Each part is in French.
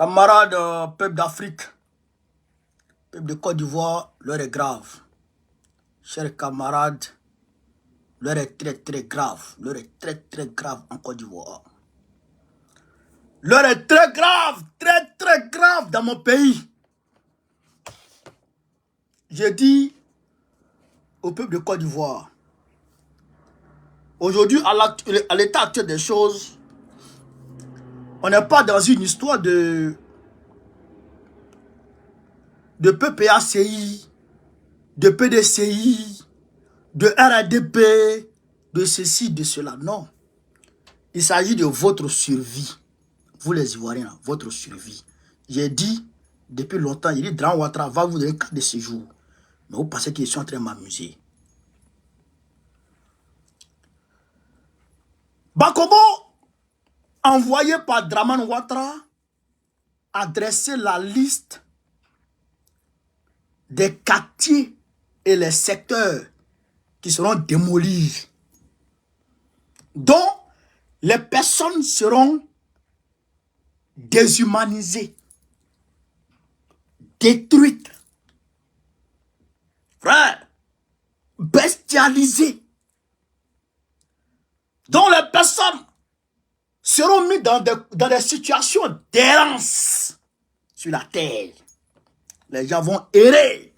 Camarades, peuple d'Afrique, peuple de Côte d'Ivoire, l'heure est grave. Chers camarades, l'heure est très grave. L'heure est très grave en Côte d'Ivoire. L'heure est très grave dans mon pays. J'ai dit au peuple de Côte d'Ivoire, aujourd'hui, à l'état actuel des choses, on n'est pas dans une histoire de PPACI, de PDCI, de RADP, de ceci, de cela. Non. Il s'agit de votre survie. Vous les Ivoiriens, votre survie. J'ai dit depuis longtemps, il dit Dran Ouattara va vous donner 4 de séjour. Mais vous pensez qu'ils sont en train de m'amuser. Bakobo, envoyé par Draman Ouattara, a dressé la liste des quartiers et les secteurs qui seront démolis, dont les personnes seront déshumanisées, détruites, frère, bestialisées, dont les personnes seront mises dans des situations d'errance sur la terre. Les gens vont errer,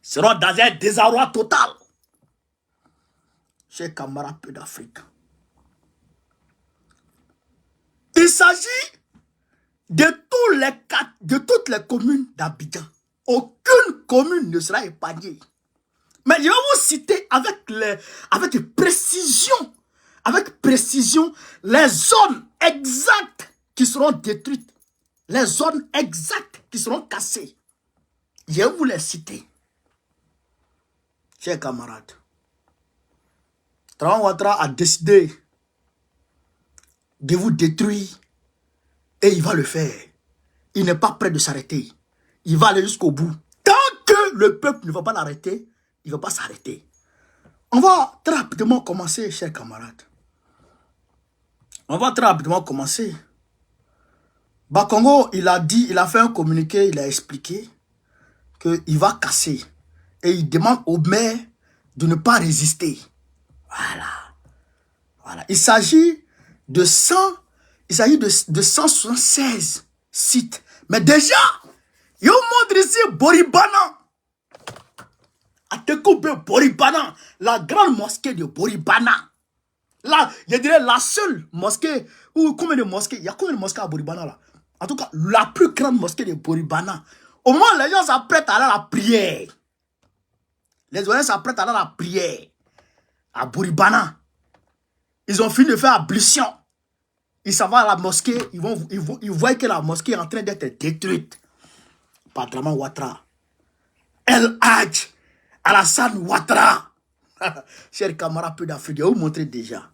seront dans un désarroi total. Chers camarades d'Afrique, il s'agit de toutes les communes d'Abidjan. Aucune commune ne sera épargnée. Mais je vais vous citer avec précision les zones exactes qui seront détruites, les zones exactes qui seront cassées. Je vais vous les citer. Chers camarades, Draman Ouattara a décidé de vous détruire et il va le faire. Il n'est pas prêt de s'arrêter. Il va aller jusqu'au bout. Tant que le peuple ne va pas l'arrêter, il ne va pas s'arrêter. On va très rapidement commencer, chers camarades. On va très rapidement commencer. Bakongo, il a fait un communiqué, il a expliqué qu'il va casser. Et il demande au maire de ne pas résister. Voilà. Il s'agit de 176 sites. Mais déjà, il montre ici Boribana. À Tekoube, Boribana. La grande mosquée de Boribana. Là, je dirais la seule mosquée. Ou combien de mosquées? Il y a combien de mosquées à Boribana là? En tout cas, la plus grande mosquée de Boribana. Au moins, les gens s'apprêtent à aller à la prière. Les Oiens s'apprêtent à aller à la prière. À Boribana. Ils ont fini de faire ablution. Ils s'en vont à la mosquée. Ils voient que la mosquée est en train d'être détruite. Par Draman Ouattara. El Hadj Alassane Ouattara. Chers camarades peu d'Afrique, je vais vous montrer déjà.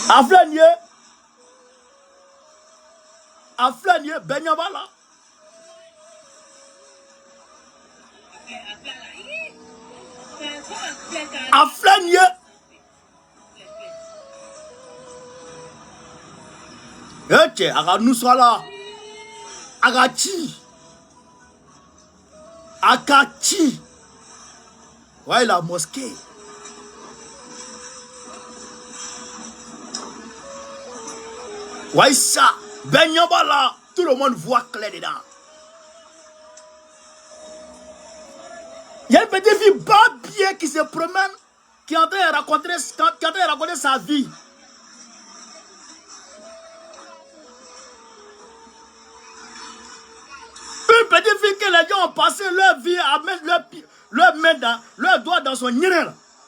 Aflanye, Benyabala. Aflanye. Ok, aga nous soit là. Agachi. Akachi. Ouais, la mosquée. Ouais, ça. Benyabala. Tout le monde voit clair dedans. Il y a une petite fille Babie qui se promène, qui est en train de raconter sa vie. Une petite fille que les gens ont passé leur vie à mettre leur doigt dans son nez.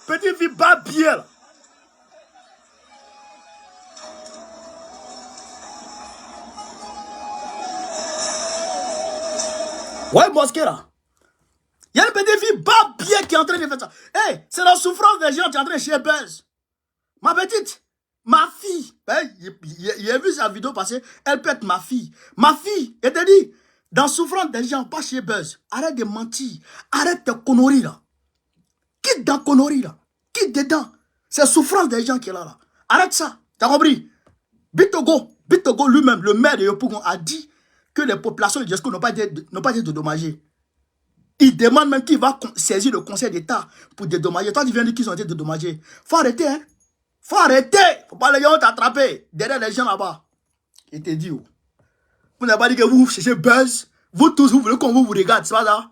Petite fille Babie. Ouais, mosquée là. Il y a une petite fille Babie qui est en train de faire ça. Hey, c'est la souffrance des gens qui est en train de chier Buzz. Ma petite, ma fille. Il a vu sa vidéo passer. Elle peut être ma fille. Ma fille, elle te dit, dans souffrance des gens, pas chier Buzz. Arrête de mentir. Arrête tes conneries là. Quitte dans conneries là. Quitte dedans. C'est souffrance des gens qui est là. Arrête ça. T'as compris? Bitogo lui-même, le maire de Yopougon, a dit que les populations de Djesco n'ont pas été dédommagées. Il demande même qu'il va saisir le Conseil d'État pour dédommager. Toi, tu viens de dire qu'ils ont été dédommagés. Faut arrêter, hein. Faut arrêter. Faut pas les gens t'attraper derrière les gens là-bas. Il te dit, oh. Vous n'avez pas dit que vous cherchez buzz. Vous tous, vous voulez qu'on vous regarde, c'est pas ça?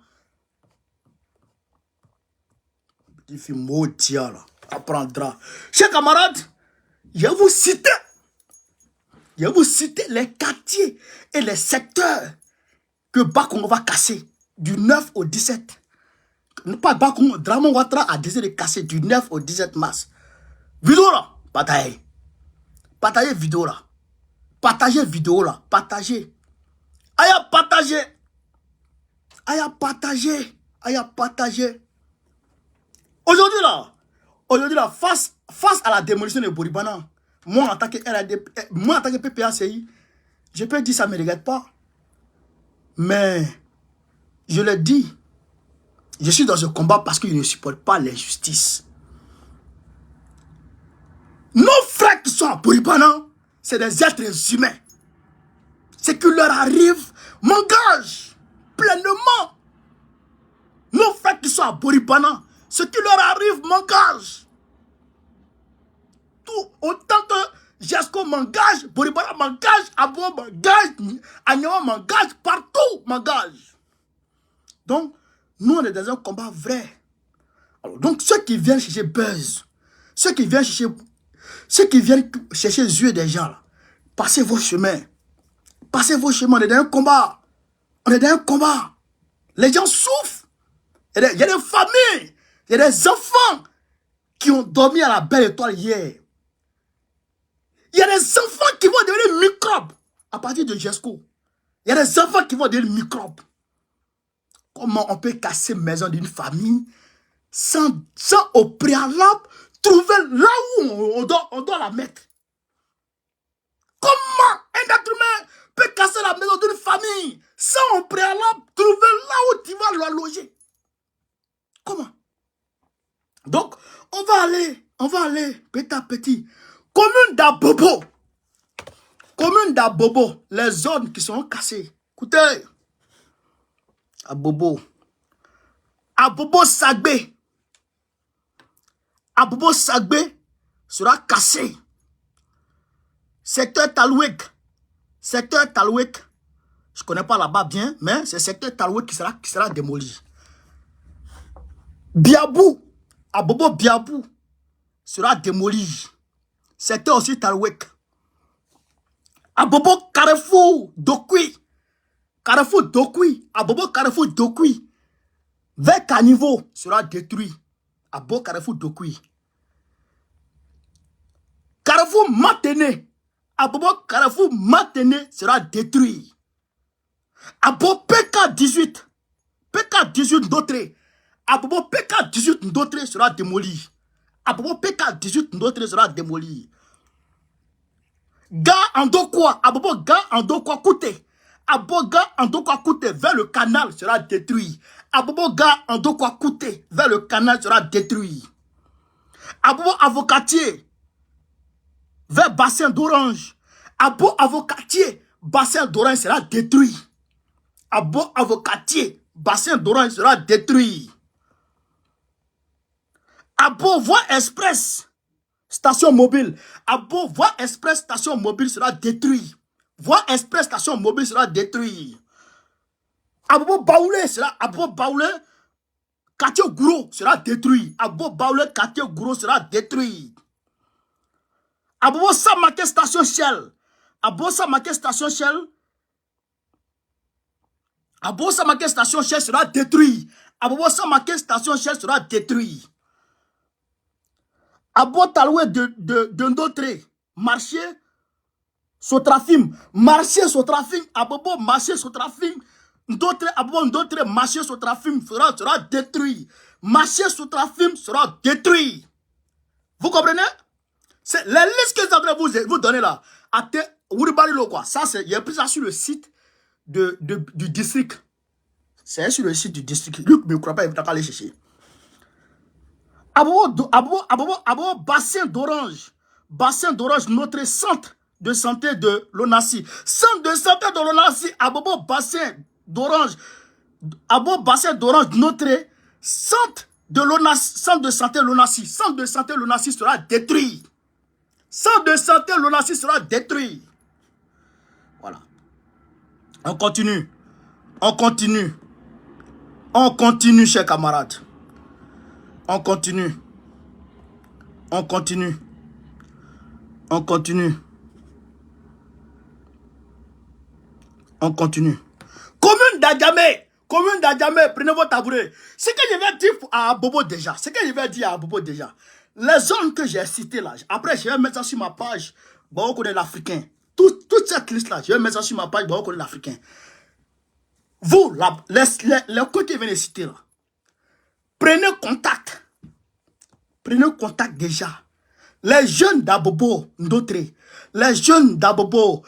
Petit fils maudit, là. Apprendra. Chers camarades, je vais vous citer les quartiers et les secteurs que Bakongo va casser du 9 au 17. Pas Bakongo, Dramon Ouattara a décidé de casser du 9 au 17 mars. Vidéo là, partagez. Partagez vidéo là. Partagez vidéo là. Partagez. Aïe à partager. Aïe à partager. Aïe à partager. Aujourd'hui là, face à la démolition de Boribana, moi en tant que PPACI, je peux dire ça ne me regarde pas. Mais je le dis, je suis dans ce combat parce que je ne supporte pas l'injustice. Nos frères qui sont à Boribana, c'est des êtres humains. Ce qui leur arrive m'engage pleinement. Nos frères qui sont à Boribana, ce qui leur arrive m'engage. Tout autant que Djesco m'engage, Boribana m'engage, Abo m'engage, Agnawa m'engage, partout m'engage. Donc, nous on est dans un combat vrai. Alors, donc ceux qui viennent chercher buzz, ceux qui viennent chercher les yeux des gens, là, passez vos chemins. Passez vos chemins, on est dans un combat. On est dans un combat. Les gens souffrent. Il y a des familles, il y a des enfants qui ont dormi à la belle étoile hier. Il y a des enfants qui vont devenir microbes à partir de Djesco. Il y a des enfants qui vont devenir microbes. Comment on peut casser la maison d'une famille sans au préalable trouver là où on doit la mettre? Comment un être humain peut casser la maison d'une famille sans au préalable trouver là où tu vas la loger? Comment? Donc, on va aller petit à petit. Commune d'Abobo, les zones qui sont cassées. Écoutez, Abobo Sagbé sera cassé. Secteur Talouek, je ne connais pas là-bas bien, mais c'est secteur Talouek qui sera démoli. Abobo Biabou sera démoli. Secteur aussi Talouek. Abobo Carrefour Dokui. Abobo Carrefour Dokui. Vers Caniveau sera détruit. Abobo Carrefour Dokui. Carrefour Matené. Abobo Carrefour Matené sera détruit. Abobo PK18. PK18 Ndotré. Abobo PK18 Ndotré sera démoli. Abobo PK18 Ndotré sera démoli. Ga Andokwa. Abobo Ga Andokwa Kouté. Abobo Ga Andokwa Kouté vers le canal sera détruit. Abobo Ga Andokwa Kouté vers le canal sera détruit. Abobo Avocatier vers bassin d'Orange. Abobo Avocatier, bassin d'Orange sera détruit. Abobo Avocatier, bassin d'Orange sera détruit. Abobo Voie Express, station mobile. Abobo Voie Express, station mobile sera détruit. Voie Express, station mobile sera détruit. Abobo Baoulé, quartier Gouro sera détruit. Abobo Baoulé, quartier Gouro sera détruit. Abobo Samaké, station Shell. Abobo Samaké, station Shell. Abobo Samaké, station Shell sera détruit. Abobo Samaké, station Shell sera détruit. Abobo Taloué de Ndotré, marché Sotrafim, Abobo marché Sotrafim, Abobo Ndotré, marché Sotrafim sera détruit. Marché Sotrafim sera détruit. Vous comprenez? C'est les listes que je vais vous donner là. Ça, il y a pris ça sur le site du district. C'est sur le site du district. Luc ne croit pas, il va aller chercher. Abobo bassin d'Orange. bassin d'Orange, notre centre de santé de l'ONACI. Centre de santé de l'ONACI, Abobo, bassin d'Orange. Abobo, bassin d'Orange, notre centre de l'ONACI, centre de santé l'ONACI. Centre de santé l'ONACI sera détruit. Centre de santé l'ONACI sera détruit. Voilà. On continue. On continue. On continue, chers camarades. On continue. On continue. On continue. On continue. Commune d'Adjamé. Commune d'Adjamé, prenez votre tabouret. Ce que je vais dire à Bobo déjà. Ce que je vais dire à Bobo déjà. Les zones que j'ai citées là. Après, je vais mettre ça sur ma page. Bon, on connaît l'Africain. Toute cette liste là, je vais mettre ça sur ma page. Bon, on connaît l'Africain. Vous, les coins qui viennent de citer là. Prenez contact. Prenez contact déjà. Les jeunes d'Abobo Ndotré, les jeunes d'Abobo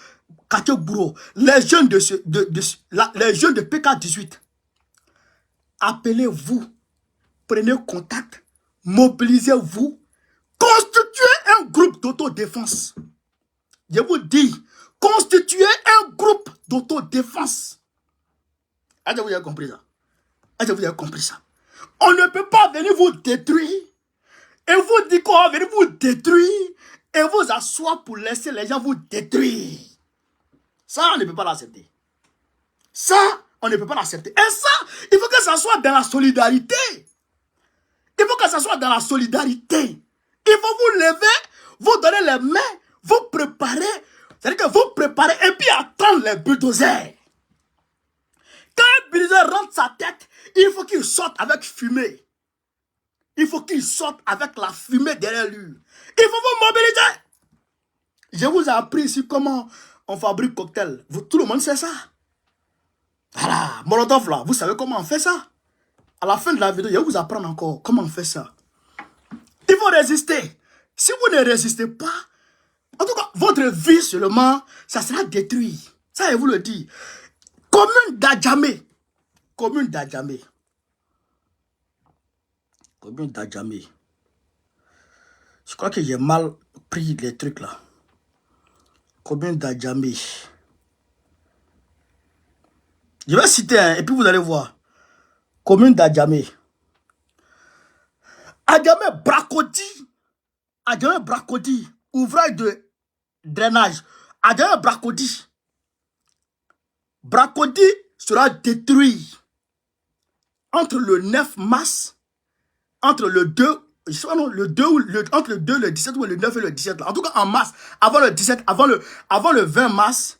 Kategouro, les jeunes les jeunes de PK18, appelez-vous, prenez contact, mobilisez-vous, constituez un groupe d'autodéfense. Je vous dis, constituez un groupe d'autodéfense. Est-ce que vous avez compris ça? Est-ce que vous avez compris ça? On ne peut pas venir vous détruire. Et vous dites qu'on va venir vous détruire et vous asseoir pour laisser les gens vous détruire. Ça, on ne peut pas l'accepter. Ça, on ne peut pas l'accepter. Et ça, il faut que ça soit dans la solidarité. Il faut que ça soit dans la solidarité. Il faut vous lever, vous donner les mains, vous préparer. C'est-à-dire que vous préparez et puis attendre les bulldozers. Quand un bulldozer rentre sa tête, il faut qu'il sorte avec fumée. Il faut qu'il sorte avec la fumée derrière lui. Il faut vous mobiliser. Je vous ai appris ici comment on fabrique cocktail. Tout le monde sait ça. Voilà, Molotov là, vous savez comment on fait ça. À la fin de la vidéo, je vais vous apprendre encore comment on fait ça. Il faut résister. Si vous ne résistez pas, en tout cas, votre vie seulement, ça sera détruit. Ça, je vous le dis. Commune d'Adjamé. Commune d'Adjamé. Commune d'Adjamé. Je crois que j'ai mal pris les trucs là. Commune d'Adjamé. Je vais citer un, et puis vous allez voir. Commune d'Adjamé. Adjamé Bracodi. Adjamé Bracodi. Ouvrage de drainage. Adjamé Bracodi. Bracodi sera détruit entre le 9 mars. Entre le 2, le 2 ou entre le 2, le 17 ou le 9 et le 17. Là. En tout cas, en mars, avant le 17, avant le 20 mars,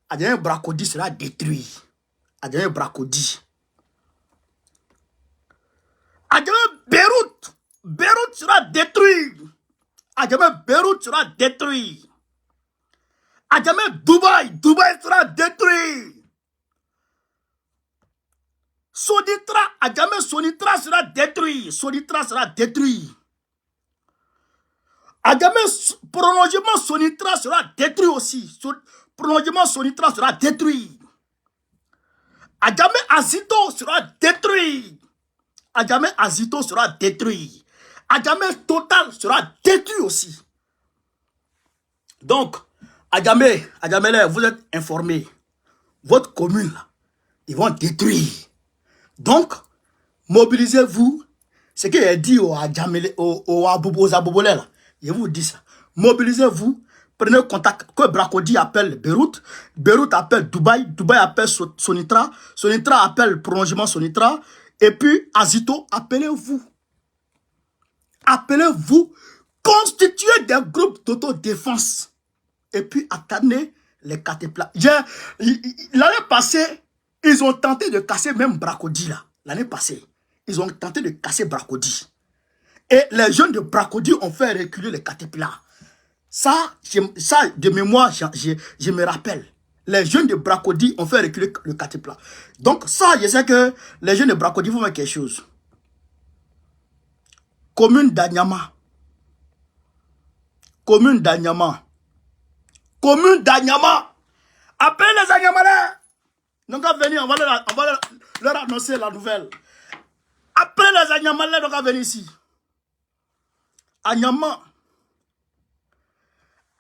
Adjamé Bracodi sera détruit. Adjamé Bracodi. Adjamé Beyrouth. Beyrouth sera détruit. Adjamé Beyrouth sera détruit. Adjamé Dubaï. Dubaï sera détruit. Sonitra, Adjamé Sonitra sera détruit. Sonitra sera détruit. Adjamé prolongement Sonitra sera détruit aussi. Prolongement Sonitra sera détruit. Adjamé Azito sera détruit. Adjamé Azito sera détruit. Adjamé Total sera détruit aussi. Donc, Adjamé, vous êtes informés. Votre commune, là, ils vont détruire. Donc, mobilisez-vous. Ce que j'ai dit aux Abobolais, là, je vous dis ça. Mobilisez-vous. Prenez contact. Que Bracodi appelle Beyrouth. Beyrouth appelle Dubaï. Dubaï appelle Sonitra. Sonitra appelle prolongement Sonitra. Et puis, Azito, appelez-vous. Appelez-vous. Constituez des groupes d'autodéfense. Et puis, attendez les catéplats. L'année passée, ils ont tenté de casser même Bracodi là. L'année passée, ils ont tenté de casser Bracodi. Et les jeunes de Bracodi ont fait reculer les caterpillars. Ça, de mémoire, je me rappelle. Les jeunes de Bracodi ont fait reculer le caterpillar. Donc ça, je sais que les jeunes de Bracodi vont faire quelque chose. Commune d'Anyama. Commune d'Anyama. Commune d'Anyama. Appelez les Anyamalais. Donc à venir, on va leur annoncer la nouvelle. Appelez les Anyamalais, donc à venir ici. Anyama.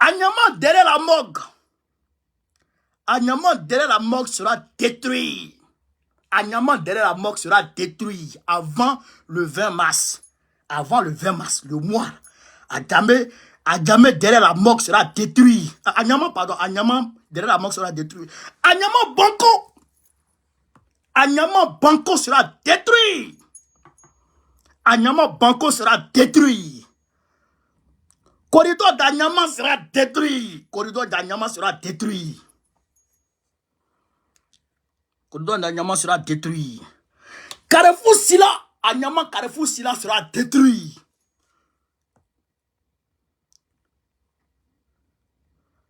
Anyama derrière la morgue. Anyama derrière la morgue sera détruit. Anyama derrière la morgue sera détruit avant le 20 mars. Avant le 20 mars, le mois. Adjamé derrière la morgue sera détruit. Anyama, pardon, Anyama derrière la morgue sera détruit. Anyama Banco. Anyama Banco sera détruit. Anyama Banco sera détruit. Corridor d'Anyama sera détruit. Corridor d'Anyama sera détruit. Corridor d'Anyama sera détruit. Carrefour Sila, Anyama Carrefour Sila sera détruit.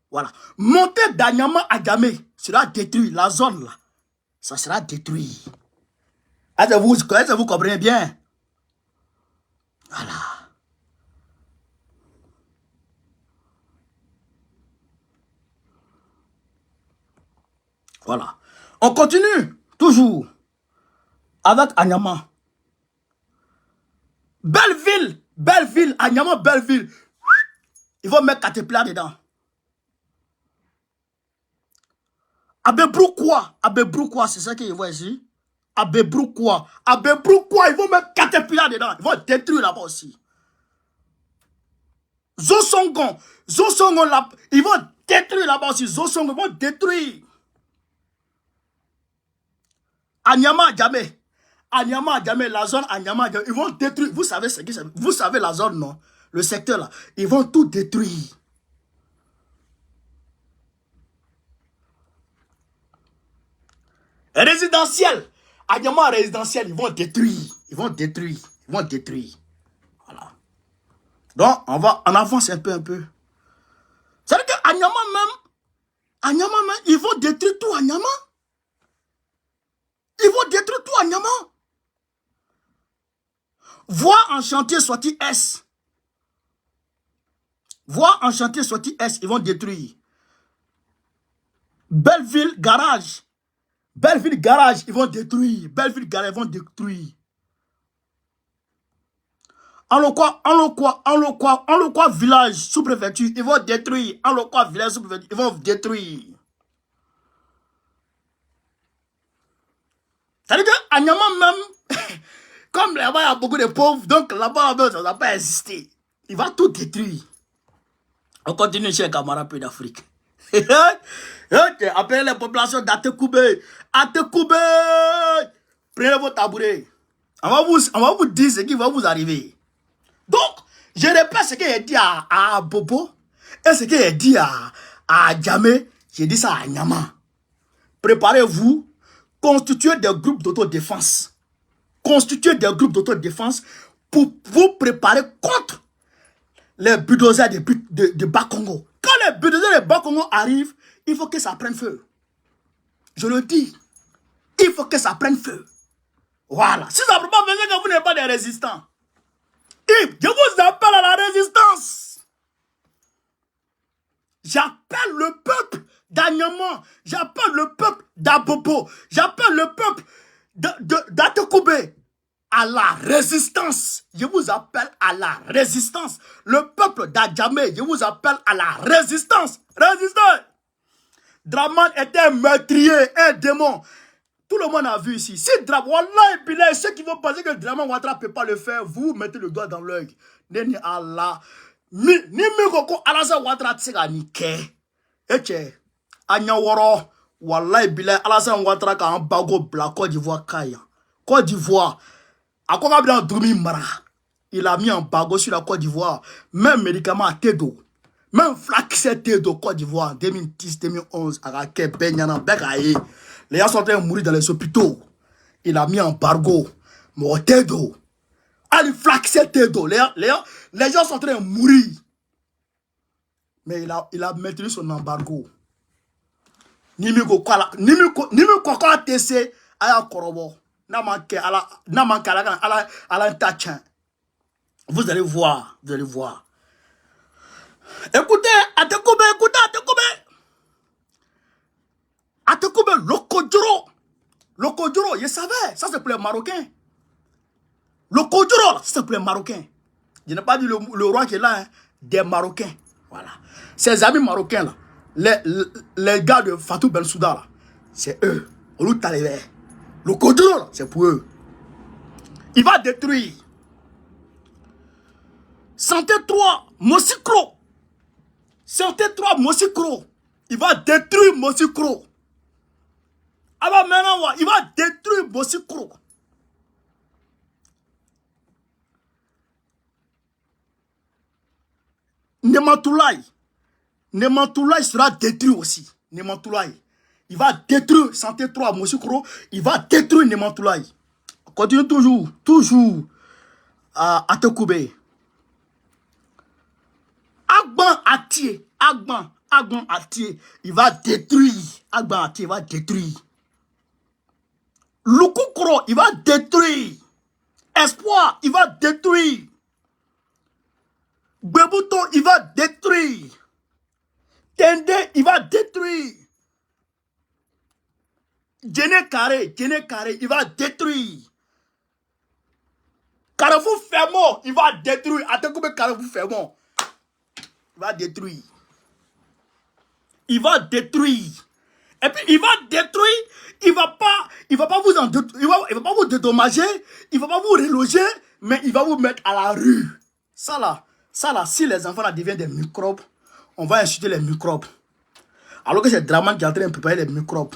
Voilà. Montée d'Anyama à Djamé sera détruit. La zone là, ça sera détruit. Est-ce que vous comprenez bien? Voilà. Voilà. On continue toujours avec Anyama. Belleville, Anyama, Belleville. Ils vont mettre Caterpillar dedans. Abebroukwa, c'est ça qu'ils voient ici. Abebroukwa, ils vont mettre Caterpillar dedans. Ils vont détruire là-bas aussi. Zosongon, là, ils vont détruire là-bas aussi. Zosongon, ils vont détruire. Anyama Djamé, la zone Anyama Djamé, ils vont détruire. Vous savez ce que c'est? Vous savez la zone, non? Le secteur là, ils vont tout détruire. Résidentiel, Anyama résidentiel, ils vont détruire. Voilà. Donc, on avance un peu. C'est-à-dire que Anyama même, ils vont détruire tout Anyama. Ils vont détruire tout Anyama. Voie en chantier sortie S. Ils vont détruire. Belleville garage, ils vont détruire. En le quoi village sous-préfecture, ils vont détruire. En le quoi village sous-préfecture, ils vont détruire. C'est-à-dire que Anyama même, comme là-bas il y a beaucoup de pauvres, donc là-bas ça ne va pas exister. Il va tout détruire. On continue chez camarades pays d'Afrique. Appelez les populations d'Atekoubé. Prenez vos tabourets. On va vous dire ce qui va vous arriver. Donc, je répète ce qu'il a dit à Bobo et ce qu'il a dit à Djamé. J'ai dit ça à Nyama. Préparez-vous, constituez des groupes d'autodéfense. Pour vous préparer contre les bulldozers de Bas-Congo. Quand les bulldozers de Bas-Congo arrivent, il faut que ça prenne feu. Je le dis. Il faut que ça prenne feu. Voilà. Si ça ne peut pas venir que vous n'êtes pas des résistants. Et je vous appelle à la résistance. J'appelle le peuple d'Anyama. J'appelle le peuple d'Abobo. J'appelle le peuple d'Atekoubé à la résistance. Je vous appelle à la résistance. Le peuple d'Adjamé, je vous appelle à la résistance. Résistez. Draman était un meurtrier, un démon. Tout le monde a vu ici. Si Draman, Wallah et Bilay, ceux qui vont penser que Draman Ouattara ne peut pas le faire, vous mettez le doigt dans l'œil. Neni Allah. Ni Mikoko Alassane Ouattara tsega ni ke. Eche. Anyaworo. Wallah et Bilay, Alassane Ouattara ka un bago bla Côte d'Ivoire kaya. Côte d'Ivoire. À quoi il a dormi Mara? Il a mis un bago sur la Côte d'Ivoire. Même médicament à Tédo. Même flaxé Tédo Côte d'Ivoire. 2010-2011. Arake Benyana Bekaye. Les gens sont en train de mourir dans les hôpitaux. Il a mis un embargo. Mon Tédo. Allez flaxé Tédo. Les gens sont en train de mourir. Mais il a maintenu son embargo. Nimiko kwa TC aya korobo. Vous allez voir. Écoutez, Atekoubé. Atekoubé, Lokodjoro, je savais, ça c'est pour les Marocains. Lokodjoro, ça c'est pour les Marocains. Je n'ai pas dit le roi qui est là, hein, des Marocains. Voilà. Ses amis marocains, là, les gars de Fatou Bensouda, là, c'est eux. Olou Talibé. Le Kodro, c'est pour eux. Il va détruire. Santé 3, Mosikro. Santé 3, Mosikro. Il va détruire Mosikro. Ah bah maintenant, il va détruire Mosikro. Nematoulaye. Nematoulaye sera détruit aussi. Nematoulaye. Il va détruire Santé 3, Mosikro. Il va détruire Nematoulaye. Continue toujours. Toujours. À te couper. Agban Atié. Agban Atié. Il va détruire. Agban Atié va détruire. Lukukro, il va détruire. Espoir, il va détruire. Bebouton, il va détruire. Tende, il va détruire. Djene Carré, il va détruire. Carrefour Fermont, il va détruire. Attends, Carrefour Fermont. Il va détruire. Il va détruire. Et puis il va détruire. Il va pas vous il va pas vous dédommager. Il va pas vous reloger. Mais il va vous mettre à la rue. Ça là, si les enfants là deviennent des microbes, on va insulter les microbes. Alors que c'est Draman qui est en train de préparer les microbes.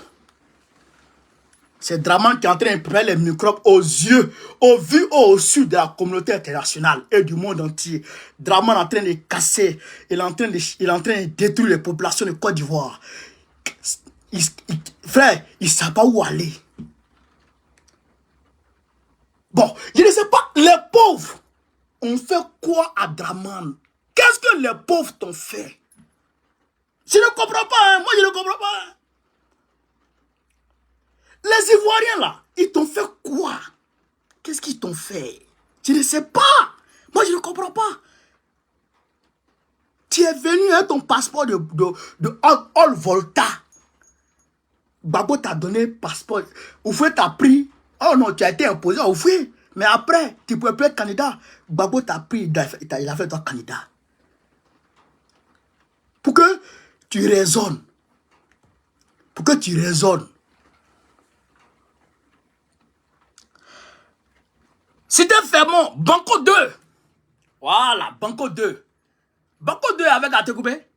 C'est Draman qui est en train de préparer les microbes aux yeux, au vu, au su de la communauté internationale et du monde entier. Draman est en train de casser, il est en train de détruire les populations de Côte d'Ivoire. Frère, il ne sait pas où aller. Bon, je ne sais pas, les pauvres ont fait quoi à Draman? Qu'est-ce que les pauvres t'ont fait? Je ne comprends pas, hein? Moi je ne comprends pas. Hein? Les Ivoiriens là, ils t'ont fait quoi? Qu'est-ce qu'ils t'ont fait? Je ne sais pas. Moi je ne comprends pas. Tu es venu avec ton passeport de All Volta. Babo t'a donné passeport. Oufoué t'a pris. Oh non, tu as été imposé à Oufoué. Mais après, tu ne pouvais plus être candidat. Babo t'a pris, il a fait toi candidat. Pour que tu raisonnes. Pour que tu raisonnes. C'était Fermont, Banco 2. Voilà, Banco 2. Banco 2 avec Atekoubé.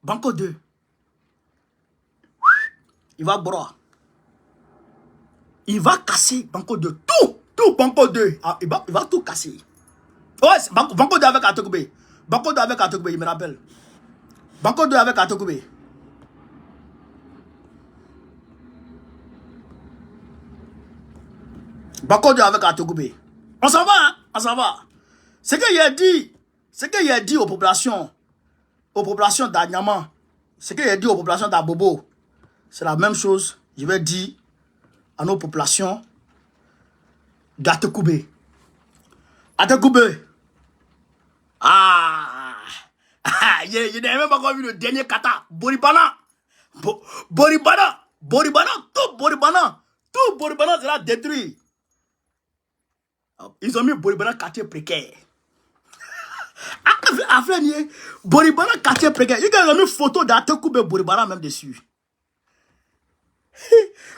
Banco 2. Il va broyer. Il va casser Banco 2. Tout Banco 2. Ah, il va tout casser. Ouais, Banco 2 avec Atekoubé. Banco 2 avec Atekoubé, il me rappelle. Banco 2 avec Atekoubé. Banco 2 avec Atekoubé. On s'en va, hein? On s'en va. Ce qu'il a dit aux populations d'Anyama, ce qu'il a dit aux populations d'Abobo, c'est la même chose, je vais dire à nos populations d'Atekoubé. Atekoubé. Je n'ai même pas encore vu le dernier kata. Boribana. Boribana. Tout Boribana sera détruit. Ils ont mis Boribana quartier précaire. Boribana quartier précaire. Ils ont mis photo d'Atekoubé Boribana même dessus.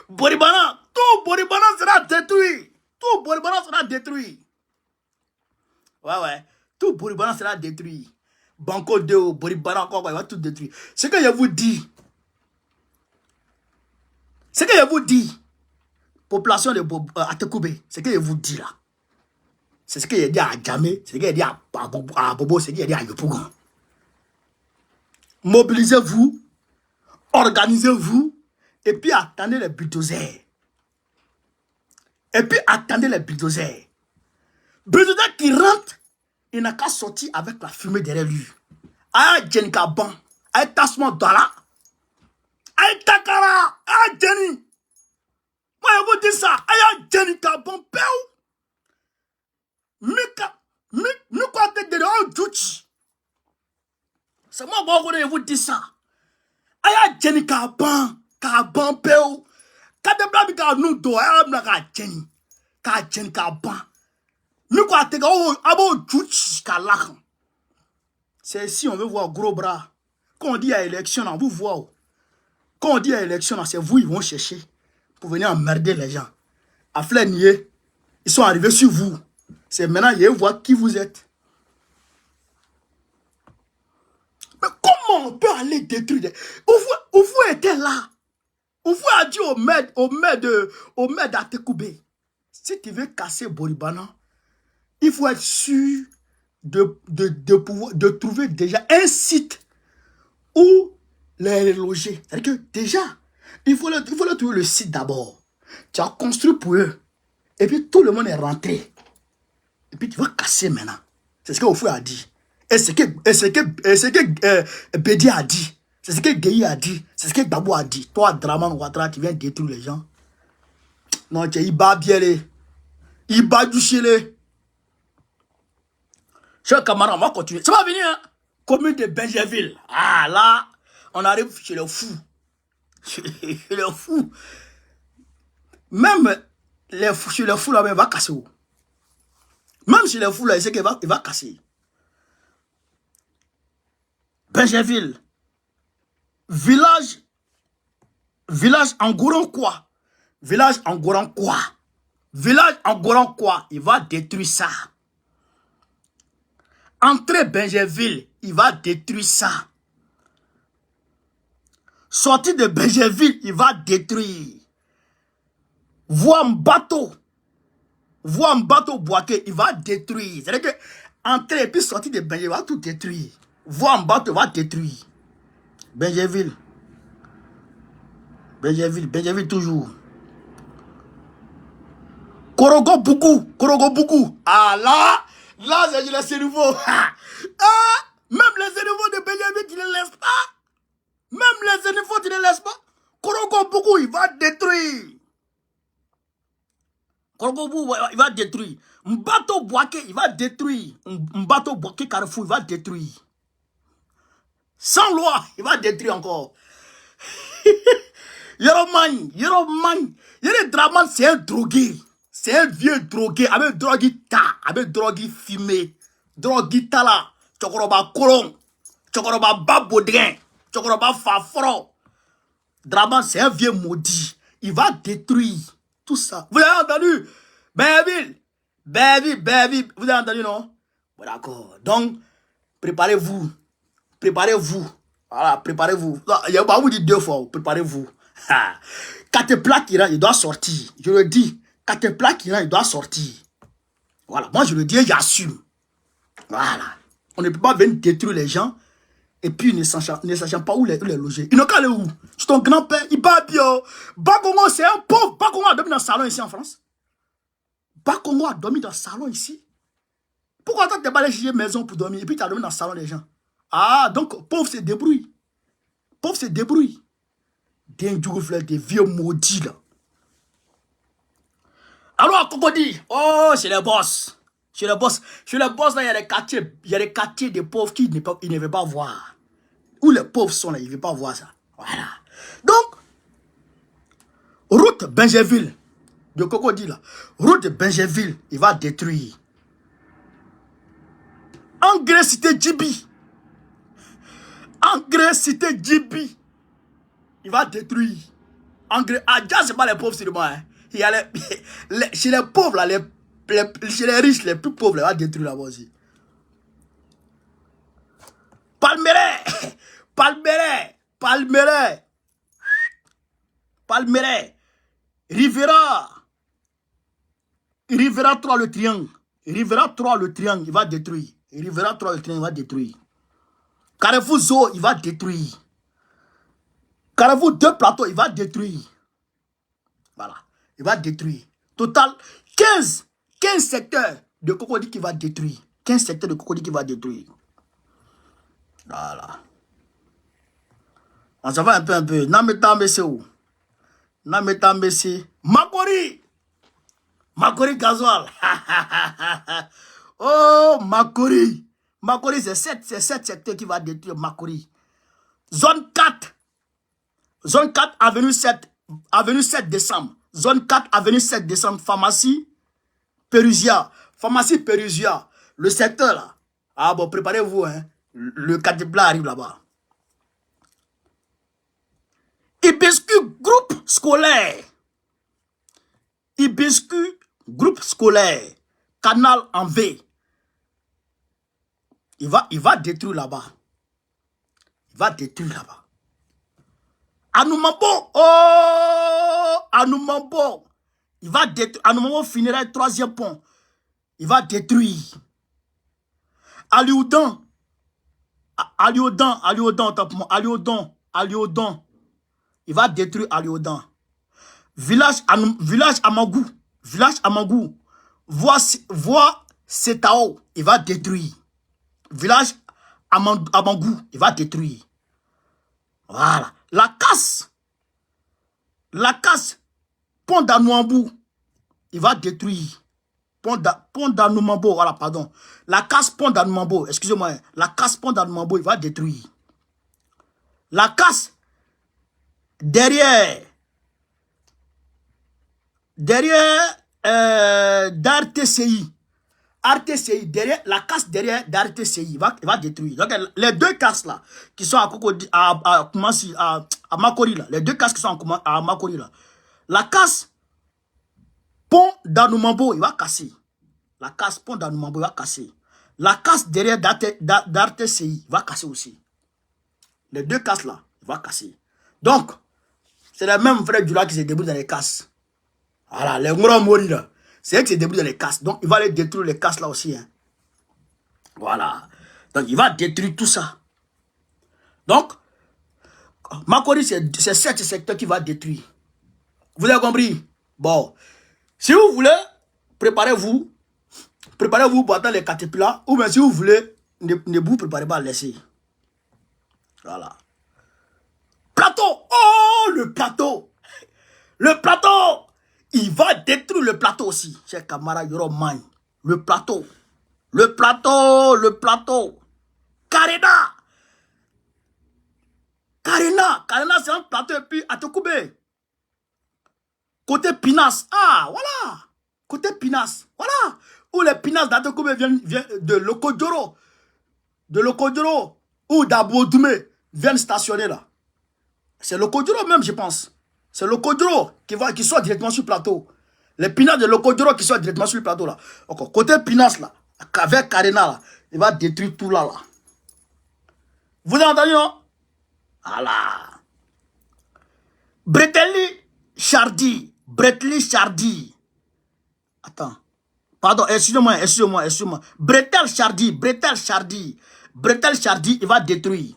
Boribana. Tout Boribana sera détruit. Tout Boribana sera détruit. Ouais. Tout Boribana sera détruit. Banco 2, Boribana, il va tout détruire. Ce que je vous dis. Population de Atekoubé, ce que je vous dis là. C'est ce que j'ai dit à Djamé, c'est ce que j'ai dit à Bobo, c'est ce que j'ai dit à Yopougon. Mobilisez-vous, organisez-vous, et puis attendez les bulldozers. Bulldozers qui rentrent, il n'a qu'à sortir avec la fumée derrière lui. Aïe, Djenka Ban, aïe, Tasman Dala, aïe, Takara, aïe, Djeni. Moi, je vous dis ça, aïe, Djenka Ban, Péou. Mika tête de l'eau, c'est moi, je vous dis ça. Aïe, Djenka Ban, Péou. Quand tu as dit que nous deux, Djenka Ban. Mika tête de l'eau, Djouchi, Kalakhan. c'est si on veut voir gros bras. Quand on dit à élection, on vous voit. Quand on dit à élection, c'est vous, ils vont chercher pour venir emmerder les gens. À Flénier, ils sont arrivés sur vous. C'est maintenant, ils voient qui vous êtes. Mais comment on peut aller détruire des... Oufou était là. Oufou a dit au maire d'Atekoubé, si tu veux casser Boribana, il faut être sûr de trouver déjà un site où les loger. C'est-à-dire que déjà, il faut leur trouver le site d'abord. Tu as construit pour eux. Et puis tout le monde est rentré. Et puis tu vas casser maintenant. C'est ce que Oufou a dit. Et ce que Bédi a dit. C'est ce que Gueye a dit. C'est ce que Babou a dit. Toi, Draman Ouattara, tu viens détruire les gens. Non, tu es Iba Bielé. Iba Duchélé. Chers camarades, on va continuer. Ça va venir, hein? Commune de Benjerville. Ah, là, on arrive chez les fous. Chez les fous. Même chez les fous, là, il va casser. Même chez les fous, là, il sait qu'il va casser. Benjerville. Village Angoran-Quoi. Village Angoran-Quoi. Village Angoran-Quoi. Il va détruire ça. Entrée Benjerville. Il va détruire ça. Sortie de Benjerville. Il va détruire. Voie en bateau Boaké. Il va détruire. C'est-à-dire que entrée et puis sortie de Benjerville. Il va tout détruire. Voie en bateau. Il va détruire. Benjerville toujours. Korogo Boukou. Ah là, c'est nouveau. Même les ennemis de Benjerville, tu ne les laisses pas. Même les ennemis, tu ne les laisses pas. Korogo Boukou, il va détruire. Korogo Boukou, il va détruire. Mbato Boaké, il va détruire. Mbato Boaké Carrefour, il va détruire. Sans loi, il va détruire encore. Yoroman, Draman, c'est un drogué. C'est un vieux drogué avec drogue avec drogue fumée. Drogue tala, chokoroba kolon, chokoroba babodrin, chokoroba fafro. Draman, c'est un vieux maudit. Il va détruire tout ça. Vous avez entendu? Baby. Vous avez entendu, non? Bon, d'accord. Donc, préparez-vous. Voilà, préparez-vous. Il y a pas vous dire 2 fois, préparez-vous. Katepla Kiran, il doit sortir. Je le dis. Katepla Kiran, il doit sortir. Voilà, moi je le dis et j'assume. Voilà. On ne peut pas venir détruire les gens et puis ne sachant pas où les loger. Ils n'ont qu'à aller où? C'est ton grand-père, il bat bien. Bakongo, c'est un pauvre. Bakongo a dormi dans le salon ici en France. Bakongo a dormi dans le salon ici. Pourquoi toi tu n'es pas allé chercher une maison pour dormir et puis tu as dormi dans le salon des gens? Ah, donc, pauvre se débrouille. Des vieux maudits, là. Alors, Cocody, oh, c'est le boss. Chez le boss, là, il y a des quartiers de pauvres qui ne veulent pas voir. Où les pauvres sont là, ils ne veulent pas voir ça. Voilà. Donc, route Benjerville, de Cocody, là. Route de Benjerville, il va détruire. Engrais cité Djibi. Il va détruire. Engrais. Adja, c'est pas les pauvres seulement. Hein. Il y a chez les pauvres, là, chez les riches, les plus pauvres, il va détruire là-bas aussi. Palmeret. Rivera 3 le triangle. Il va détruire. Carrefour Zoo, il va détruire. Carrefour 2 plateaux, il va détruire. Voilà. Il va détruire. Total, 15 secteurs de Cocody qui va détruire. 15 secteurs de Cocody qui va détruire. Voilà. On s'en va un peu. Nametambese où? Makori gasoil. Oh, Makori, c'est 7 secteurs qui va détruire Makori. Zone 4, avenue 7 décembre. Zone 4, avenue 7 décembre, pharmacie Pérusia. Le secteur là. Ah bon, préparez-vous, hein. Le caterpillar arrive là-bas. Hibiscus groupe scolaire. Hibiscus groupe scolaire. Canal en V. Il va détruire là-bas. Il va détruire là-bas. Anoumambo. Oh! Anoumambo. Il va détruire. Anoumambo finira le 3e pont. Il va détruire. Alioudan. Alioudan. Il va détruire Alioudan. Village Amangou. Village Amangou. Voie Setao. Il va détruire. Village Amangou. Il va détruire. Voilà. La casse. Pont d'Anouambou. Il va détruire. Pont d'Anoumambo. Voilà, pardon. La casse Pont d'Anoumambo. Excusez-moi. La casse Pont d'Anoumambo. Il va détruire. La casse. Derrière d'RTCI. RTCI, derrière, la casse derrière d'RTCI, il va détruire. Donc, les 2 casses là, qui sont à Makori là, les 2 casses qui sont à Makori là, la casse Pont d'Anoumambo, il va casser. La casse Pont d'Anoumambo, il va casser. La casse derrière d'RTCI, il va casser aussi. Les 2 casses là, il va casser. Donc, c'est les mêmes frères du lac qui se débrouillent dans les casses. Voilà, les gros moris là. C'est eux qui se débrouillent dans les casses. Donc, il va les détruire les casses là aussi. Hein. Voilà. Donc, il va détruire tout ça. Donc, Makori, c'est 7 secteurs qui va détruire. Vous avez compris? Bon. Si vous voulez, préparez-vous pour attendre les caterpillars. Ou bien si vous voulez, ne vous préparez pas à laisser. Voilà. Plateau. Oh, le plateau. Le plateau. Il va détruire le plateau aussi. Chers camarades, Yoroman. Le plateau. Karena, c'est un plateau et puis à Tokoubé. Côté Pinas. Ah, voilà. Côté Pinas. Voilà. Où les Pinas d'Atokoubé viennent de Lokodjoro. Ou d'Aboudoumé viennent stationner là. C'est Lokodjoro même, je pense. C'est Lokodjoro qui soit directement sur le plateau. Les Pinas de Lokodjoro qui sont directement sur le plateau là. Okay. Côté Pinas là, avec Karena là, il va détruire tout là. Vous avez entendu, non? Voilà. Breteli Chardy. Attends. Pardon, excusez-moi. Bretel Chardy, il va détruire.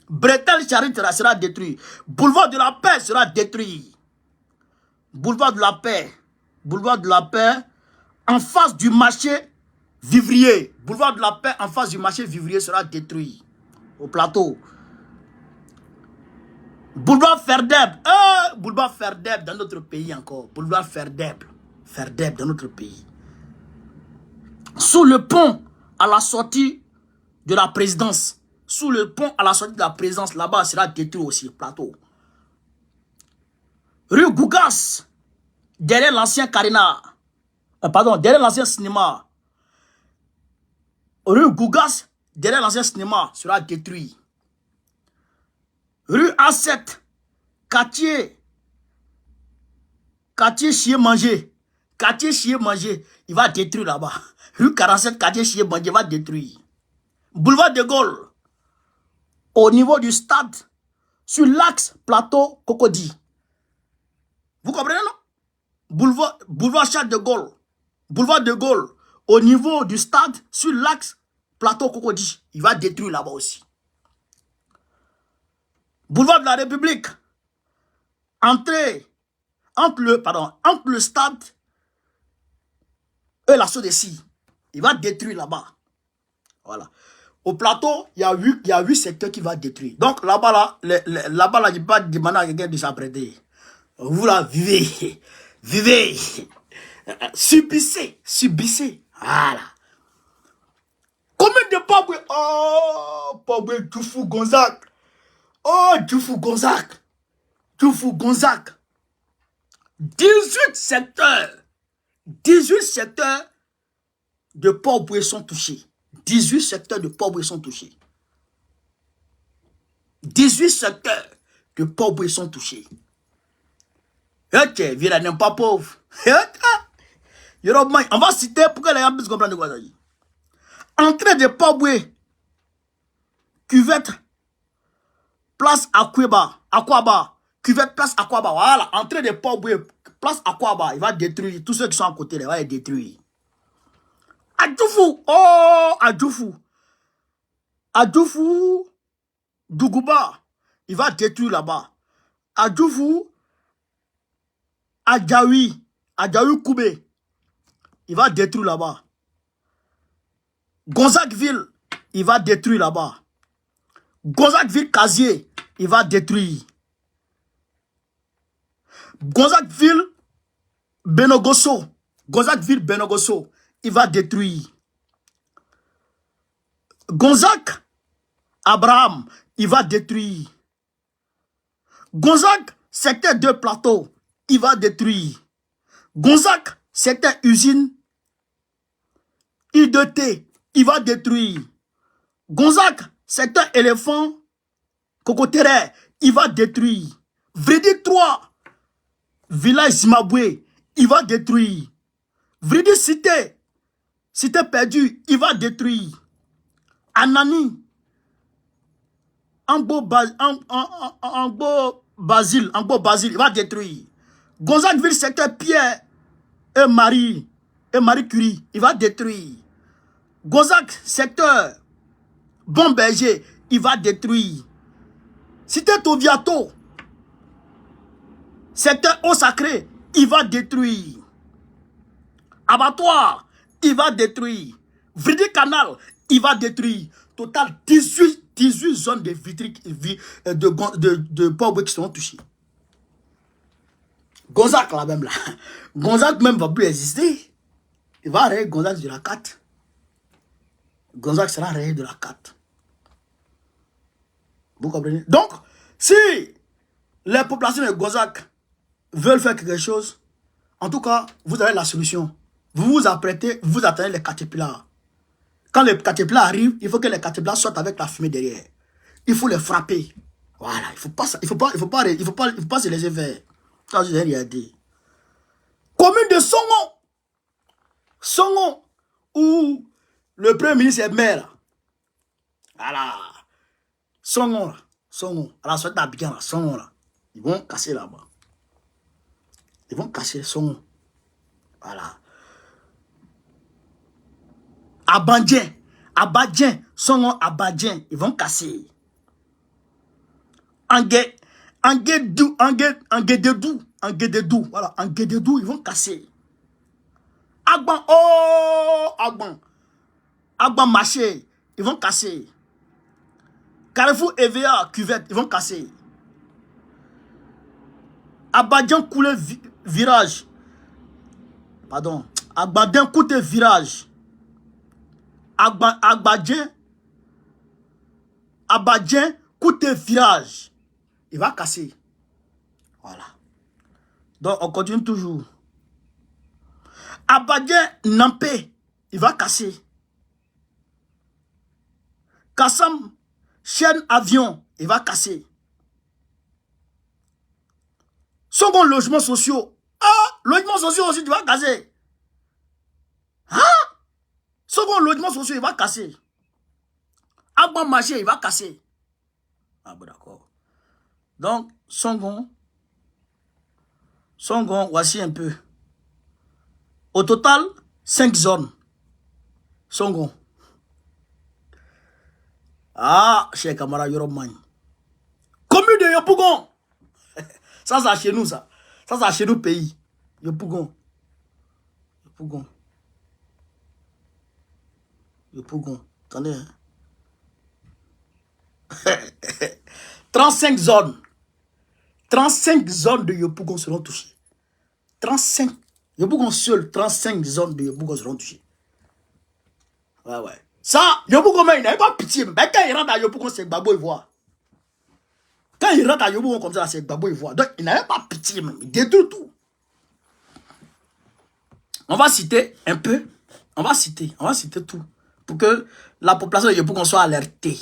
Bretel Chardy sera détruit. Boulevard de la Paix sera détruit. Boulevard de la Paix, en face du marché Vivrier. Boulevard de la Paix, en face du marché Vivrier sera détruit. Au plateau. Boulevard Ferdeb. Boulevard Ferdeb dans notre pays encore. Boulevard Ferdeb dans notre pays. Sous le pont à la sortie de la présidence. Là-bas sera détruit aussi. Plateau. Rue Gougas. Derrière l'ancien Karena. Derrière l'ancien cinéma. Rue Gougas. Derrière l'ancien cinéma sera détruit. Rue A7, quartier Chier-Manger, il va détruire là-bas. Rue 47, quartier Chier-Manger, va détruire. Boulevard de Gaulle, au niveau du stade, sur l'axe plateau Cocody. Vous comprenez, non? Boulevard Charles de Gaulle, au niveau du stade, sur l'axe plateau Cocody, il va détruire là-bas aussi. Boulevard de la République, entrée entre le stade et la Sodeci. Il va détruire là-bas. Voilà. Au plateau, il y a 8 secteurs qui va détruire. Donc là-bas, il ne peut pas demander à quelqu'un de s'apprêter. Vous là, vivez. Subissez. Voilà. Combien de pauvres? Oh, pauvre Djoufou Gonzague. Oh, Djoufou Gonzague. 18 secteurs de pauvreté sont touchés. 18 secteurs de pauvreté sont touchés. 18 secteurs de Port-Boué sont touchés. Ok, Vira n'est pas pauvre. On va citer pour que les gens puissent comprendre de quoi il s'agit. Entrée de Port-Boué, cuvette, place Aquaba, cuvette, place Aquaba. Voilà, entrée de Port-Boué, place Aquaba. Il va détruire tous ceux qui sont à côté, il va les détruire. Adjoufou, oh, Adjoufou, Dougouba, il va détruire là-bas. Adjoufou, Adjaoui Koubé, il va détruire là-bas. Gonzagueville, il va détruire là-bas. Gonzagueville Casier, il va détruire. Gonzagueville Benogoso, il va détruire. Gonzague Abraham, il va détruire. Gonzague, secteur 2 plateau, il va détruire. Gonzague, secteur usine, I2T, il va détruire. Gonzague, secteur éléphant, Cocoterre, il va détruire. Vridi 3, village Zimbabwe, il va détruire. Vridi cité perdue, il va détruire. Anani, Angbo Basile, il va détruire. Gonzagueville, secteur Pierre et Marie Curie, il va détruire. Gonzague, secteur Bon Berger, il va détruire. Cité Toviato, secteur Eau Sacré, il va détruire. Abattoir, il va détruire. Vridi Canal, il va détruire. Total 18 zones de vitriques de Port-Boué qui seront touchées. Gonzague là même là. Gonzague même va plus exister. Il va arrêter Gonzague de la carte. Gonzague sera rayé de la carte. Vous comprenez? Donc, si les populations de Gonzague veulent faire quelque chose, en tout cas, vous avez la solution. Vous vous apprêtez, vous attendez les caterpillars. Quand les caterpillars arrivent, il faut que les caterpillars sortent avec la fumée derrière. Il faut les frapper. Voilà, il faut pas se laisser faire. Ça, je n'ai rien dit. Commune de Songon, où le premier ministre est maire. Voilà. Songon, à la sortie d'Abidjan, Songon, là. Ils vont casser là-bas. Ils vont casser Songon. Voilà. Abadien, Songon, Abadien, ils vont casser. Anguédédou, voilà, Anguédédou, ils vont casser. Agban Marché, ils vont casser. Carrefour EVA, Cuvette, ils vont casser. Abadien Coulé Virage. Pardon. Abadien Coulé Virage. Abadien Coulé Virage. Il va casser. Voilà. Donc, on continue toujours. Abadien Nampé, il va casser. Kassam, chaîne avion, il va casser. Second logement sociaux. Ah, logement sociaux aussi, tu vas casser. Hein? Second logement sociaux, il va casser. Agban marché, il va casser. Ah bon, d'accord. Donc, Songon, voici un peu. Au total, 5 zones. Songon. Ah, cher camarade Yoromani. Commune de Yopougon. Ça, c'est chez nous, ça. Ça, c'est chez nous, pays. Yopougon. 'Attendez. Hein? 35 zones. 35 zones de Yopougon seront touchées. 35. Yopougon seul, 35 zones de Yopougon seront touchées. Ouais. Ça, Yopougon, il n'avait pas pitié. Mais quand il rentre à Yopougon, c'est Gbagbo, il voit. Quand il rentre à Yopougon comme ça, c'est Gbagbo, il voit. Donc, il n'avait pas pitié, même. Il détruit tout. On va citer un peu. On va citer tout. Pour que la population de Yopougon soit alertée.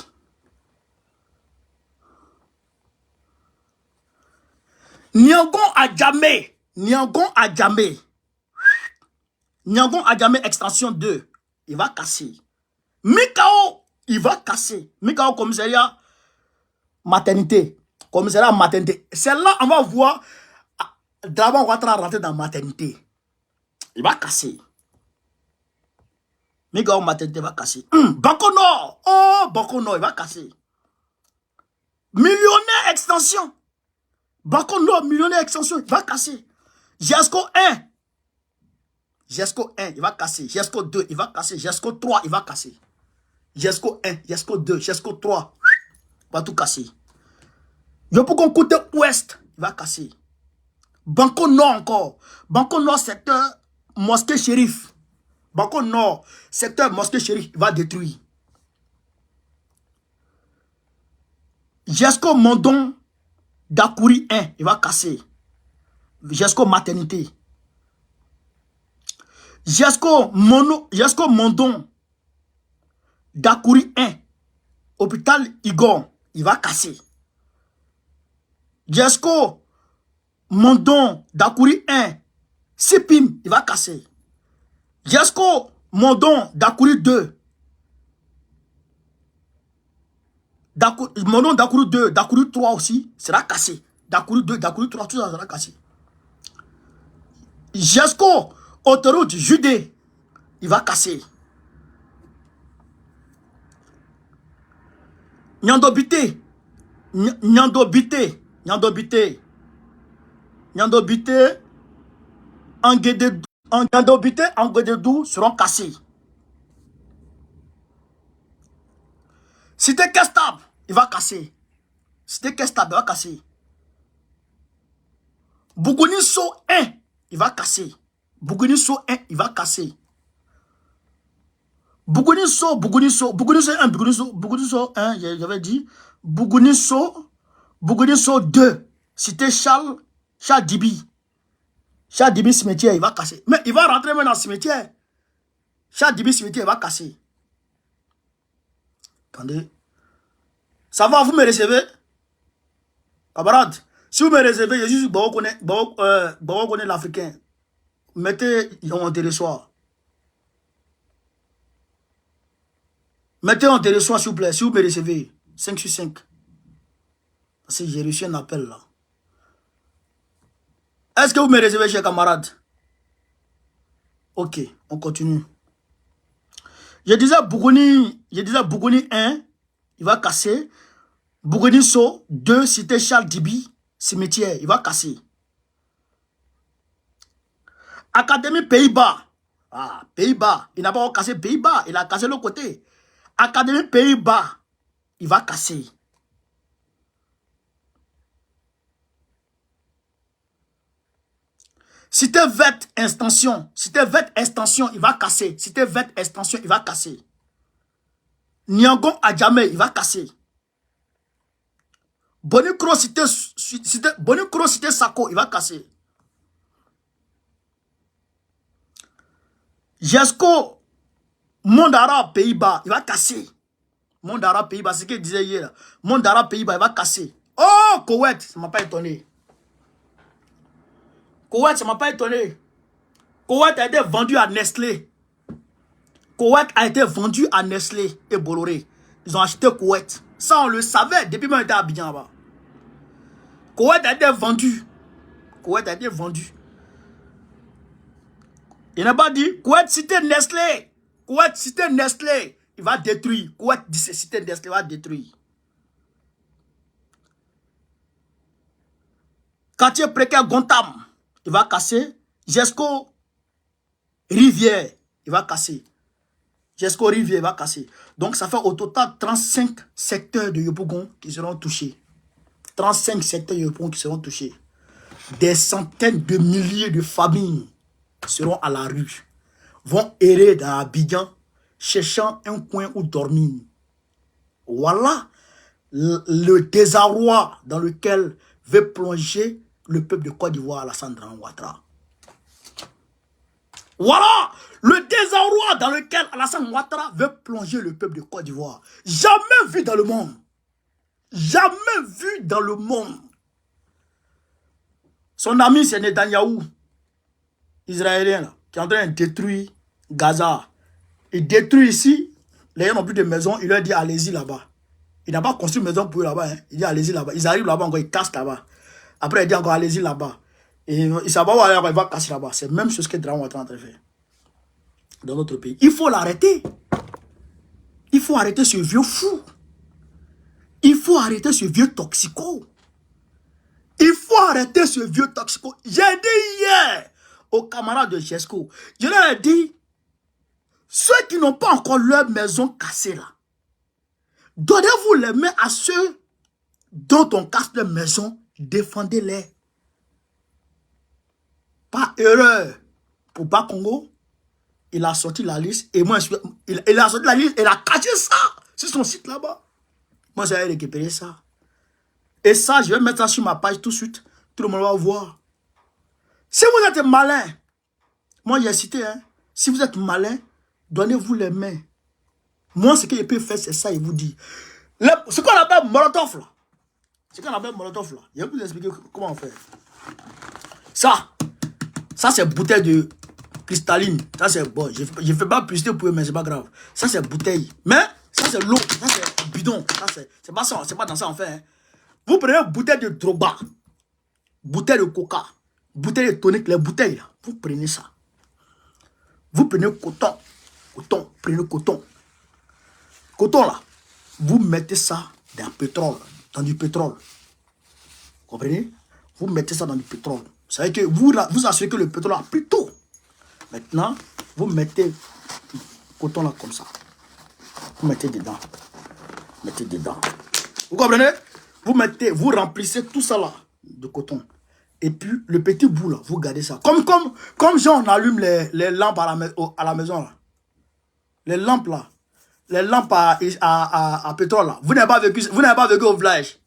Niangon Adjamé. Niangon Adjamé. Niangon Adjamé extension 2. Il va casser. Mikao, il va casser. Mikao commissariat maternité. Commissariat maternité. C'est là on va voir Draban Ouattara rentrer dans maternité. Il va casser. Mikao maternité va casser. Banco Nord. Oh, Banco Nord, il va casser. Millionnaire extension. Banco Nord, millionnaire extension, il va casser. Gesco 1. Gesco 1, il va casser. Gesco 2, il va casser. Gesco 3, il va casser. Gesco 1, Gesco 2, Gesco 3. Il va tout casser. Yopougon côté ouest, il va casser. Banco Nord encore. Banco Nord, secteur mosquée shérif. Banco Nord, secteur mosquée shérif, il va détruire. Gesco Mondon, Dakouri 1, il va casser. Gesco maternité. Gesco Mondon, Dakouri 1, hôpital Igon, il va casser. Gesco Mondon, Dakouri 1, Sipim, il va casser. Gesco Mondon, Dakouri 2, Mondon, Dakouri 2, Dakouri 3 aussi, sera cassé. Dakouri 2, Dakouri 3, tout ça sera cassé. Gesco autoroute Judée, il va casser. Nyandobité, Nyandobité, Nyandobité, Nyandobité, Nyandobité, Anguédédou seront cassés. Cité Kestab, il va casser. Cité Kestab, il va casser. Bougonisso 1, il va casser. Bougonisso 1, il va casser. Bougonisso 1, Bougonisso 1, j'avais dit. Bougonisso 2, cité Charles Dibi. Charles Dibi cimetière, il va casser. Mais il va rentrer maintenant dans le cimetière. Charles Dibi cimetière, il va casser. Attendez. Ça va, vous me recevez? Camarade, si vous me recevez, je suis connaît l'Africain. Mettez en télésoir. Mettez en télésoir, s'il vous plaît, si vous me recevez. 5 sur 5. Parce que j'ai reçu un appel là. Est-ce que vous me recevez, chers camarades? Ok, on continue. Je disais Bougouni 1, il va casser. Bougouni So 2, cité Charles Dibi, cimetière, il va casser. Académie Pays-Bas. Ah, Pays-Bas. Il n'a pas cassé Pays-Bas, il a cassé l'autre côté. Académie Pays-Bas, il va casser. Cité Verte Extension, il va casser. Cité Verte Extension, il va casser. Niangon Adjamé, il va casser. Bonicro Cité Sako, il va casser. Jesco Monde Arabe Pays-Bas, il va casser. Monde Arabe Pays-Bas, c'est ce qu'il disait hier. Monde Arabe Pays-Bas, il va casser. Oh, Koweït, ça ne m'a pas étonné. Koweït, ça ne m'a pas étonné. Koweït a été vendu à Nestlé. Koweït a été vendu à Nestlé et Bolloré. Ils ont acheté Koweït. Ça, on le savait depuis même on était à Abidjan là-bas. Koweït a été vendu. Koweït a été vendu. Il n'a pas dit Koweït cité Nestlé. Koweït cité Nestlé. Il va détruire. Koweït cité Nestlé va détruire. Quartier précaire Gontam, il va casser. Jesco Rivière, il va casser. Jesco Rivière, il va casser. Donc ça fait au total 35 secteurs de Yopougon qui seront touchés. 35 secteurs de Yopougon qui seront touchés. Des centaines de milliers de familles seront à la rue. Vont errer dans Abidjan, cherchant un coin où dormir. Voilà le désarroi dans lequel veut plonger le peuple de Côte d'Ivoire, Alassane Draman Ouattara. Voilà le désarroi dans lequel Alassane Ouattara veut plonger le peuple de Côte d'Ivoire. Jamais vu dans le monde. Jamais vu dans le monde. Son ami, c'est Netanyahou, israélien, là, qui est en train de détruire Gaza. Il détruit ici, les gens n'ont plus de maison, il leur dit allez-y là-bas. Il n'a pas construit une maison pour eux là-bas. Hein. Il dit allez-y là-bas. Ils arrivent là-bas encore, ils cassent là-bas. Après, il dit encore allez-y là-bas. Et il ne sait pas où aller, il va casser là-bas. C'est même chose que Dragon est en train de faire dans notre pays. Il faut l'arrêter. Il faut arrêter ce vieux fou. Il faut arrêter ce vieux toxico. Il faut arrêter ce vieux toxico. J'ai dit hier aux camarades de Jesco, je leur ai dit, ceux qui n'ont pas encore leur maison cassée là, donnez-vous les mains à ceux dont on casse leur maison, défendez-les. Par erreur, pour Bas Congo, il a sorti la liste, et moi, il a sorti la liste, il a caché ça sur son site là-bas. Moi, j'ai récupéré ça. Et ça, je vais mettre ça sur ma page tout de suite. Tout le monde va voir. Si vous êtes malin, moi j'ai cité, hein, si vous êtes malin, donnez-vous les mains. Moi, ce que je peux faire, c'est ça, il vous dit. Ce qu'on appelle Molotov, là. Ce qu'on appelle Molotov, là. Je vais vous expliquer comment on fait. Ça c'est bouteille de cristalline. Ça, c'est bon. Je ne fais pas publicité pour eux, mais c'est pas grave. Ça, c'est bouteille. Mais, ça, c'est l'eau. Ça, c'est bidon. C'est pas ça. C'est pas dans ça, en fait. Hein. Vous prenez une bouteille de Drogba, bouteille de Coca, bouteille de tonique, les bouteilles, là. Vous prenez ça. Vous prenez coton. Prenez coton. Coton, là. Vous mettez ça dans pétrole. Dans du pétrole. Vous comprenez? Vous mettez ça dans du pétrole. Ça veut dire que vous assurez que le pétrole a plus tôt. Maintenant, vous mettez le coton là comme ça. Vous mettez dedans. Mettez dedans. Vous comprenez? Vous remplissez tout ça là de coton. Et puis, le petit bout là, vous gardez ça. Comme genre on allume les lampes à la maison là. Les lampes là. Les lampes à pétrole là. Vous n'avez pas vécu au village.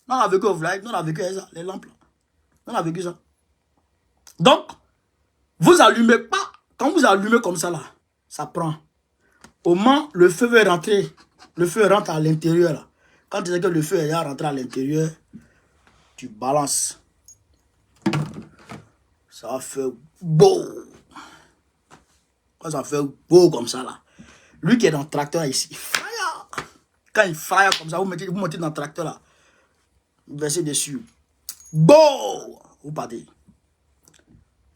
Non, on a vécu au village. Non, on a vécu ça. Les lampes là. Non, on a vécu ça. Donc, vous allumez pas. Quand vous allumez comme ça là, ça prend. Au moment, le feu veut rentrer. Le feu rentre à l'intérieur là. Quand tu sais que le feu est rentré à l'intérieur, tu balances. Ça fait beau. Quand ça fait beau comme ça là. Lui qui est dans le tracteur ici, il fraye. Quand il fraye comme ça, vous montez dans le tracteur là. Vous versez dessus. Beau. Vous partez.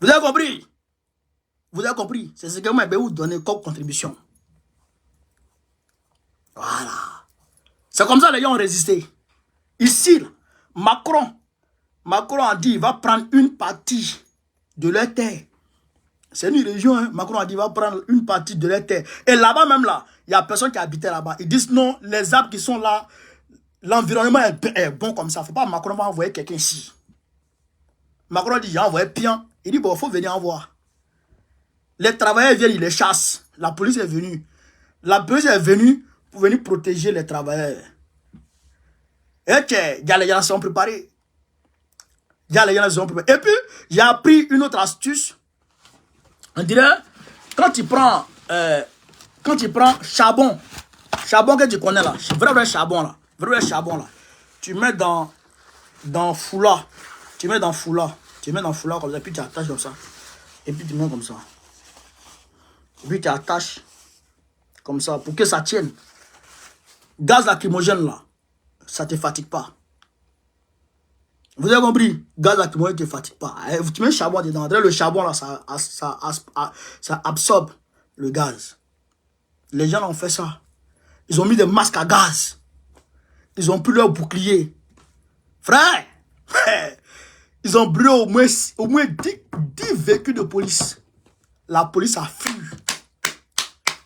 Vous avez compris? Vous avez compris? C'est ce que moi je vais vous donner comme contribution. Voilà. C'est comme ça que les gens ont résisté. Ici, là, Macron a dit qu'il va prendre une partie de leur terre. C'est une région, hein. Macron a dit qu'il va prendre une partie de leur terre. Et là-bas même là, il n'y a personne qui habitait là-bas. Ils disent non, les arbres qui sont là, l'environnement est bon comme ça. Il ne faut pas que Macron va envoyer quelqu'un ici. Macron dit, j'ai envoyé Pian. Il dit, bon, il faut venir en voir. Les travailleurs viennent, ils les chassent. La police est venue. La police est venue pour venir protéger les travailleurs. Et il y a les gens qui sont préparés. Il y a les gens qui sont préparés. Et puis, j'ai appris une autre astuce. On dirait, quand tu prends charbon que tu connais là, vrai charbon là, tu mets dans foulard. Tu mets dans foulard comme ça, puis tu attaches comme ça. Et puis tu mets comme ça. Et puis tu attaches comme ça pour que ça tienne. Gaz lacrymogène là, ça ne te fatigue pas. Vous avez compris? Gaz lacrymogène ne te fatigue pas. Tu mets le charbon dedans. Le charbon là, ça absorbe le gaz. Les gens ont fait ça. Ils ont mis des masques à gaz. Ils ont pris leur bouclier. Frère! Ils ont brûlé au moins 10 véhicules de police. La police a fui.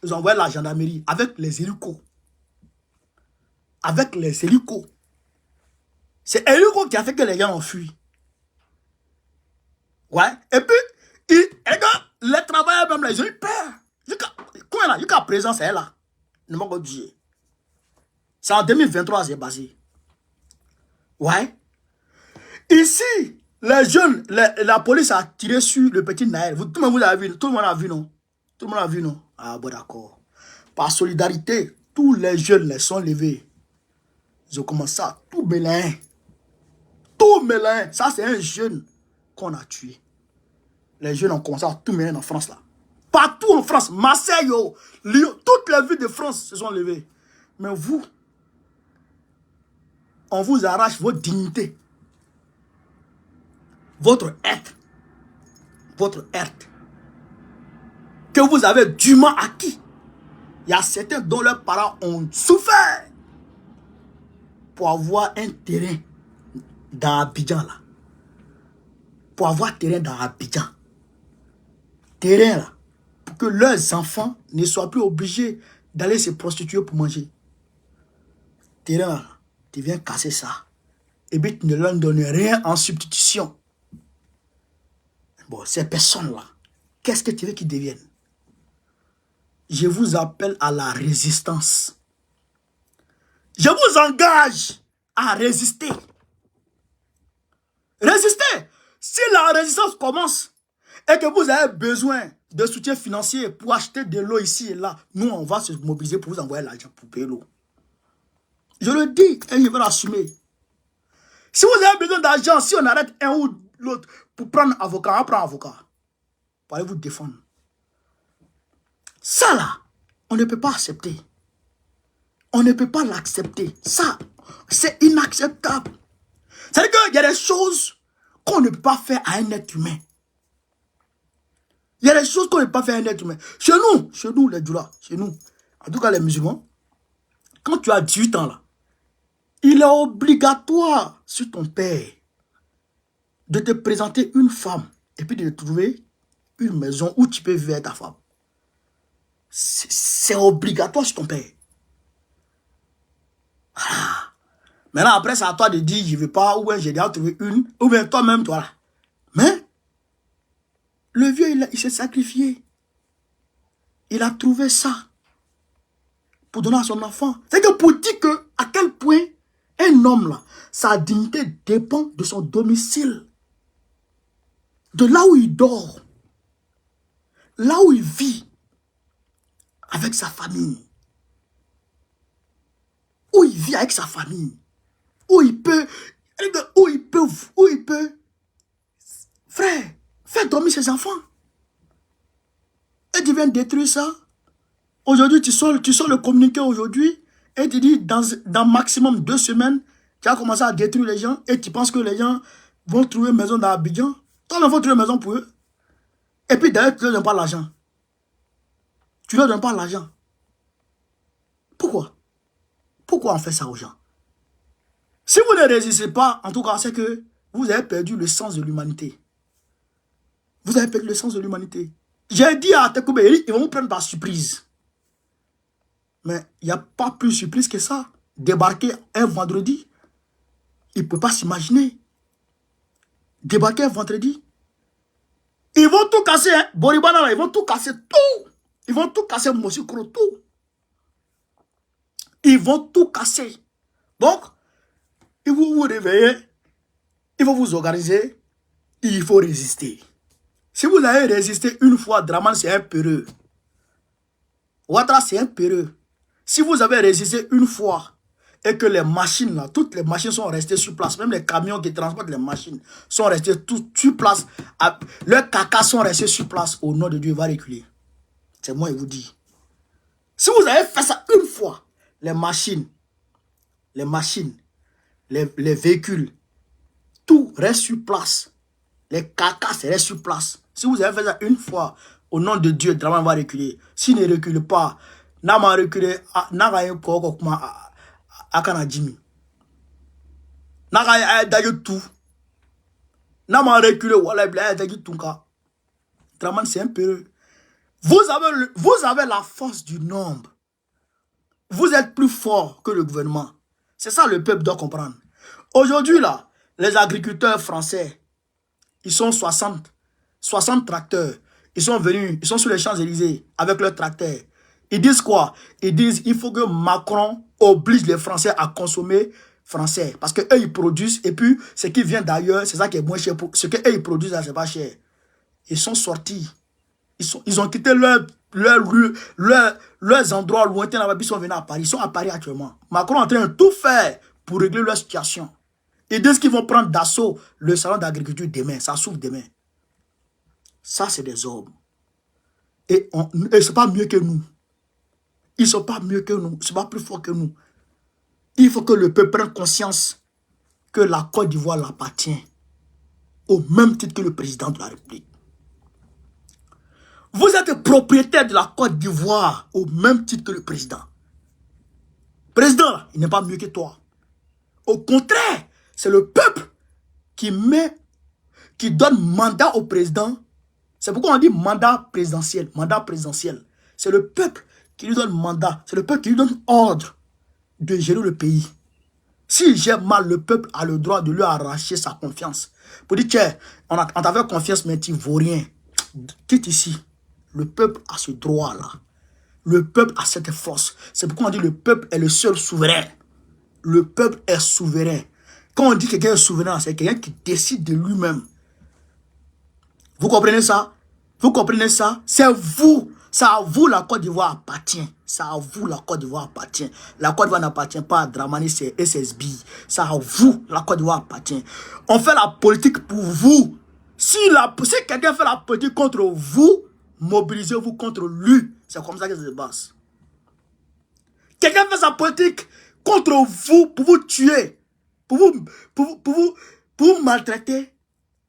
Ils ont envoyé la gendarmerie avec les hélicos. C'est hélico qui a fait que les gens ont fui. Ouais. Et puis, les travailleurs même là, ils ont eu peur. Jusqu'à présent, c'est là. Ne m'en dire. C'est en 2023 c'est passé. Ouais. Ici, les jeunes, la police a tiré sur le petit Naël. Tout le monde a vu, tout le monde a vu, non? Tout le monde a vu, non? Ah bon, d'accord. Par solidarité, tous les jeunes les sont levés. Ils ont commencé à tout mélanger. Tout mélanger. Ça, c'est un jeune. qu'on a tués. Les jeunes ont commencé à tout mener en France là. Partout en France, Marseille, Lyon, toutes les villes de France se sont levées. Mais vous, on vous arrache votre dignité, votre être, que vous avez dûment acquis. Il y a certains dont leurs parents ont souffert pour avoir un terrain dans Abidjan là. Pour avoir terrain dans Abidjan. Terrain là. Pour que leurs enfants ne soient plus obligés d'aller se prostituer pour manger. Terrain là. Tu viens casser ça. Et puis tu ne leur donnes rien en substitution. Bon, ces personnes-là, qu'est-ce que tu veux qu'ils deviennent? Je vous appelle à la résistance. Je vous engage à résister. Résistez. Si la résistance commence et que vous avez besoin de soutien financier pour acheter de l'eau ici et là, nous, on va se mobiliser pour vous envoyer l'argent pour payer l'eau. Je le dis et je vais l'assumer. Si vous avez besoin d'argent, si on arrête un ou l'autre pour prendre avocat, on prend avocat. Pour aller vous défendre. Ça là, on ne peut pas accepter. On ne peut pas l'accepter. Ça, c'est inacceptable. C'est-à-dire qu'il y a des choses qu'on ne peut pas faire à un être humain. Il y a des choses qu'on ne peut pas faire à un être humain. Chez nous les Djoula, chez nous, en tout cas les musulmans, quand tu as 18 ans là, il est obligatoire sur ton père de te présenter une femme et puis de trouver une maison où tu peux vivre avec ta femme. C'est obligatoire sur ton père. Voilà. Maintenant, après, c'est à toi de dire, je ne veux pas, ou bien j'ai déjà trouvé une, ou bien toi-même, toi là. Mais, le vieux, il s'est sacrifié. Il a trouvé ça pour donner à son enfant. C'est que pour dire que, à quel point un homme là, sa dignité dépend de son domicile. De là où il dort. Là où il vit. Avec sa famille. Où il vit avec sa famille. Où il peut. Frère, faire dormir ses enfants. Et tu viens détruire ça. Aujourd'hui, tu sors le communiqué aujourd'hui. Et tu dis, dans maximum 2 semaines, tu as commencé à détruire les gens. Et tu penses que les gens vont trouver une maison dans Abidjan. Toi, ils vont trouver une maison pour eux. Et puis d'ailleurs, tu ne leur donnes pas l'argent. Tu ne leur donnes pas l'argent. Pourquoi? Pourquoi on fait ça aux gens? Si vous ne résistez pas, en tout cas, c'est que vous avez perdu le sens de l'humanité. Vous avez perdu le sens de l'humanité. J'ai dit à Tekoube, ils vont vous prendre par surprise. Mais il n'y a pas plus surprise que ça. Débarquer un vendredi, il ne peut pas s'imaginer. Débarquer un vendredi. Ils vont tout casser, hein. Boribana, là, ils vont tout casser, tout. Ils vont tout casser, Mosikro, tout. Ils vont tout casser. Donc, il faut vous réveiller, il faut vous organiser, il faut résister. Si vous avez résisté une fois, Draman, c'est un peureux. Ouattara, c'est un peureux. Si vous avez résisté une fois, et que les machines, là, toutes les machines sont restées sur place, même les camions qui transportent les machines sont restés tout sur place, leurs caca sont restés sur place, au nom de Dieu, il va reculer. C'est moi, je vous dis. Si vous avez fait ça une fois, les machines, les véhicules, tout reste sur place. Les caca, c'est reste sur place. Si vous avez fait ça une fois, au nom de Dieu, Draman va reculer. S'il ne recule pas, n'a pas reculé, n'a pas reculé, Akana Jimmy. N'a pas tout. N'a pas reculé, voilà, il a tout. Draman, c'est un peu. Vous avez la force du nombre. Vous êtes plus fort que le gouvernement. C'est ça le peuple doit comprendre. Aujourd'hui, là, les agriculteurs français, ils sont 60 tracteurs. Ils sont venus, ils sont sur les Champs-Élysées avec leurs tracteurs. Ils disent quoi? Ils disent il faut que Macron oblige les Français à consommer français. Parce qu'eux, ils produisent. Et puis, ce qui vient d'ailleurs, c'est ça qui est moins cher. Ce qu'eux, ils produisent, là, c'est pas cher. Ils sont sortis. Ils ont quitté leurs endroits lointains là-bas. Ils sont venus à Paris. Ils sont à Paris actuellement. Macron est en train de tout faire pour régler leur situation. Ils disent qu'ils vont prendre d'assaut le salon d'agriculture demain. Ça s'ouvre demain. Ça, c'est des hommes. Et ils ne sont pas mieux que nous. Ils ne sont pas mieux que nous. Ils ne sont pas plus forts que nous. Il faut que le peuple prenne conscience que la Côte d'Ivoire l'appartient au même titre que le président de la République. Vous êtes propriétaire de la Côte d'Ivoire au même titre que le président. Président, il n'est pas mieux que toi. Au contraire, c'est le peuple qui donne mandat au président. C'est pourquoi on dit mandat présidentiel. Mandat présidentiel. C'est le peuple qui lui donne mandat. C'est le peuple qui lui donne ordre de gérer le pays. S'il gère mal, le peuple a le droit de lui arracher sa confiance. Pour dire, tiens, on t'avait confiance, mais tu ne vaux rien. Quitte ici. Le peuple a ce droit-là. Le peuple a cette force. C'est pourquoi on dit le peuple est le seul souverain. Le peuple est souverain. Quand on dit que quelqu'un est souverain, c'est quelqu'un qui décide de lui-même. Vous comprenez ça? Vous comprenez ça? C'est vous. C'est à vous la Côte d'Ivoire appartient. C'est à vous la Côte d'Ivoire appartient. La Côte d'Ivoire n'appartient pas à Dramani, c'est SSB. C'est à vous la Côte d'Ivoire appartient. On fait la politique pour vous. Si quelqu'un fait la politique contre vous, mobilisez-vous contre lui. C'est comme ça que ça se passe. Quelqu'un fait sa politique contre vous, pour vous tuer, pour vous maltraiter.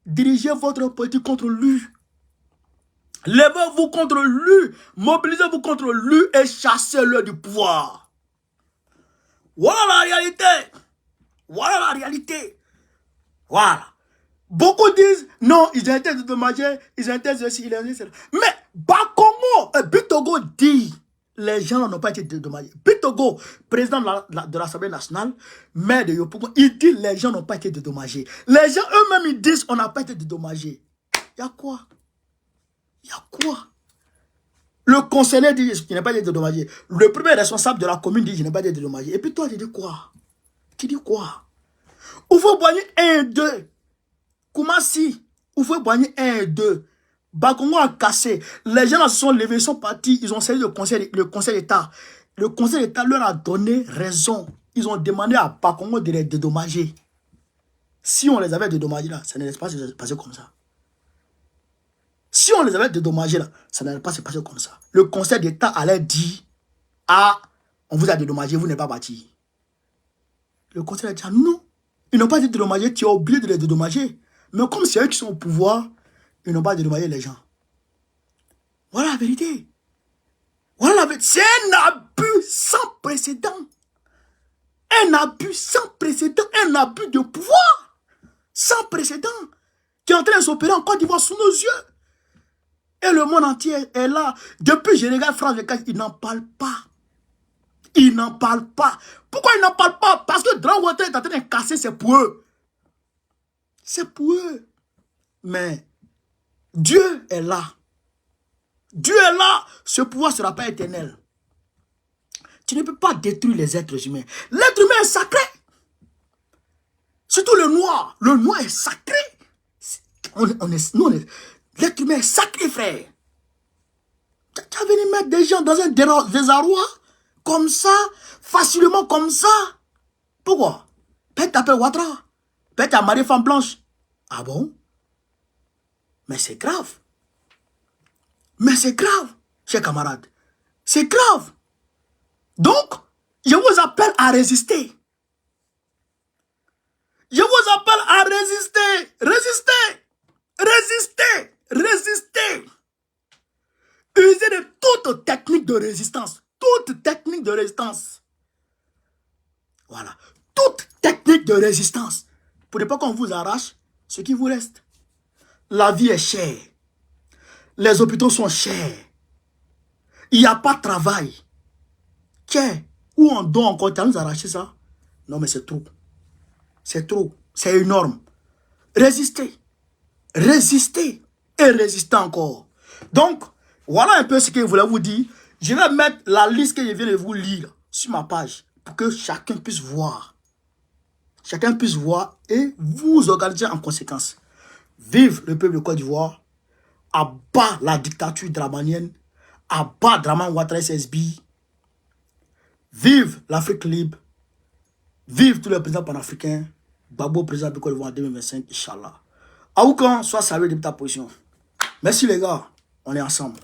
Dirigez votre politique contre lui. Levez-vous contre lui. Mobilisez-vous contre lui et chassez-le du pouvoir. Voilà la réalité. Voilà la réalité. Voilà. Beaucoup disent, non, ils ont été dédommagés, ils ont été ceci, ils ont été cela. Mais Bakongo, Bitogo dit, les gens n'ont pas été dédommagés. Bitogo, président de l'Assemblée nationale, maire de Yopougon, il dit, les gens n'ont pas été dédommagés. Les gens eux-mêmes, ils disent, on n'a pas été dédommagés. Il y a quoi? Il y a quoi? Le conseiller dit, je n'ai pas été dédommagé. Le premier responsable de la commune dit, je n'ai pas été dédommagé. Et puis toi, tu dis quoi? Tu dis quoi? Où faut boigner 1 et 2. Koumassi, où faut boigner 1 et 2. Bakongo a cassé. Les gens là se sont levés, ils sont partis, ils ont saisi le conseil d'État. Le conseil d'État leur a donné raison. Ils ont demandé à Bakongo de les dédommager. Si on les avait dédommagés là, ça n'allait pas se passer comme ça. Si on les avait dédommagés là, ça n'allait pas se passer comme ça. Le conseil d'État allait dire, ah, on vous a dédommagé, vous n'êtes pas bâti. Le conseil a dit, non, ils n'ont pas été dédommagés, tu as oublié de les dédommager. Mais comme c'est eux qui sont au pouvoir, ils n'ont pas dédommagé les gens. Voilà la vérité. Voilà la vérité. C'est un abus sans précédent. Un abus sans précédent. Un abus de pouvoir sans précédent qui est en train de s'opérer en Côte d'Ivoire sous nos yeux. Et le monde entier est là. Depuis que je regarde France 24, ils n'en parlent pas. Ils n'en parlent pas. Pourquoi ils n'en parlent pas? Parce que Grand Water est en train de casser, c'est pour eux. C'est pour eux. Mais Dieu est là. Dieu est là. Ce pouvoir ne sera pas éternel. Tu ne peux pas détruire les êtres humains. L'être humain est sacré. Surtout le noir. Le noir est sacré. L'être humain est sacré, frère. Tu as venu mettre des gens dans un désarroi comme ça, facilement comme ça. Pourquoi? Peut-être t'appelles Ouattara. Peut-être t'as marié femme blanche. Ah bon? Mais c'est grave. Mais c'est grave, chers camarades. C'est grave. Donc, je vous appelle à résister. Je vous appelle à résister. Résister. Résister. Résister. Usez de toute technique de résistance. Toute technique de résistance. Voilà. Toute technique de résistance. Pour ne pas qu'on vous arrache ce qui vous reste. La vie est chère. Les hôpitaux sont chers. Il n'y a pas de travail. Tiens, où on doit encore nous arracher ça? Non, mais c'est trop. C'est trop. C'est énorme. Résistez. Résistez. Et résistez encore. Donc, voilà un peu ce que je voulais vous dire. Je vais mettre la liste que je viens de vous lire sur ma page pour que chacun puisse voir. Chacun puisse voir et vous organiser en conséquence. Vive le peuple de Côte d'Ivoire. Abat la dictature dramanienne. Abat Draman Ouattara SSB. Vive l'Afrique libre. Vive tous les présidents panafricains. Gbagbo président de Côte d'Ivoire en 2025, Inch'Allah. Aoukan, sois salué de ta position. Merci les gars, on est ensemble.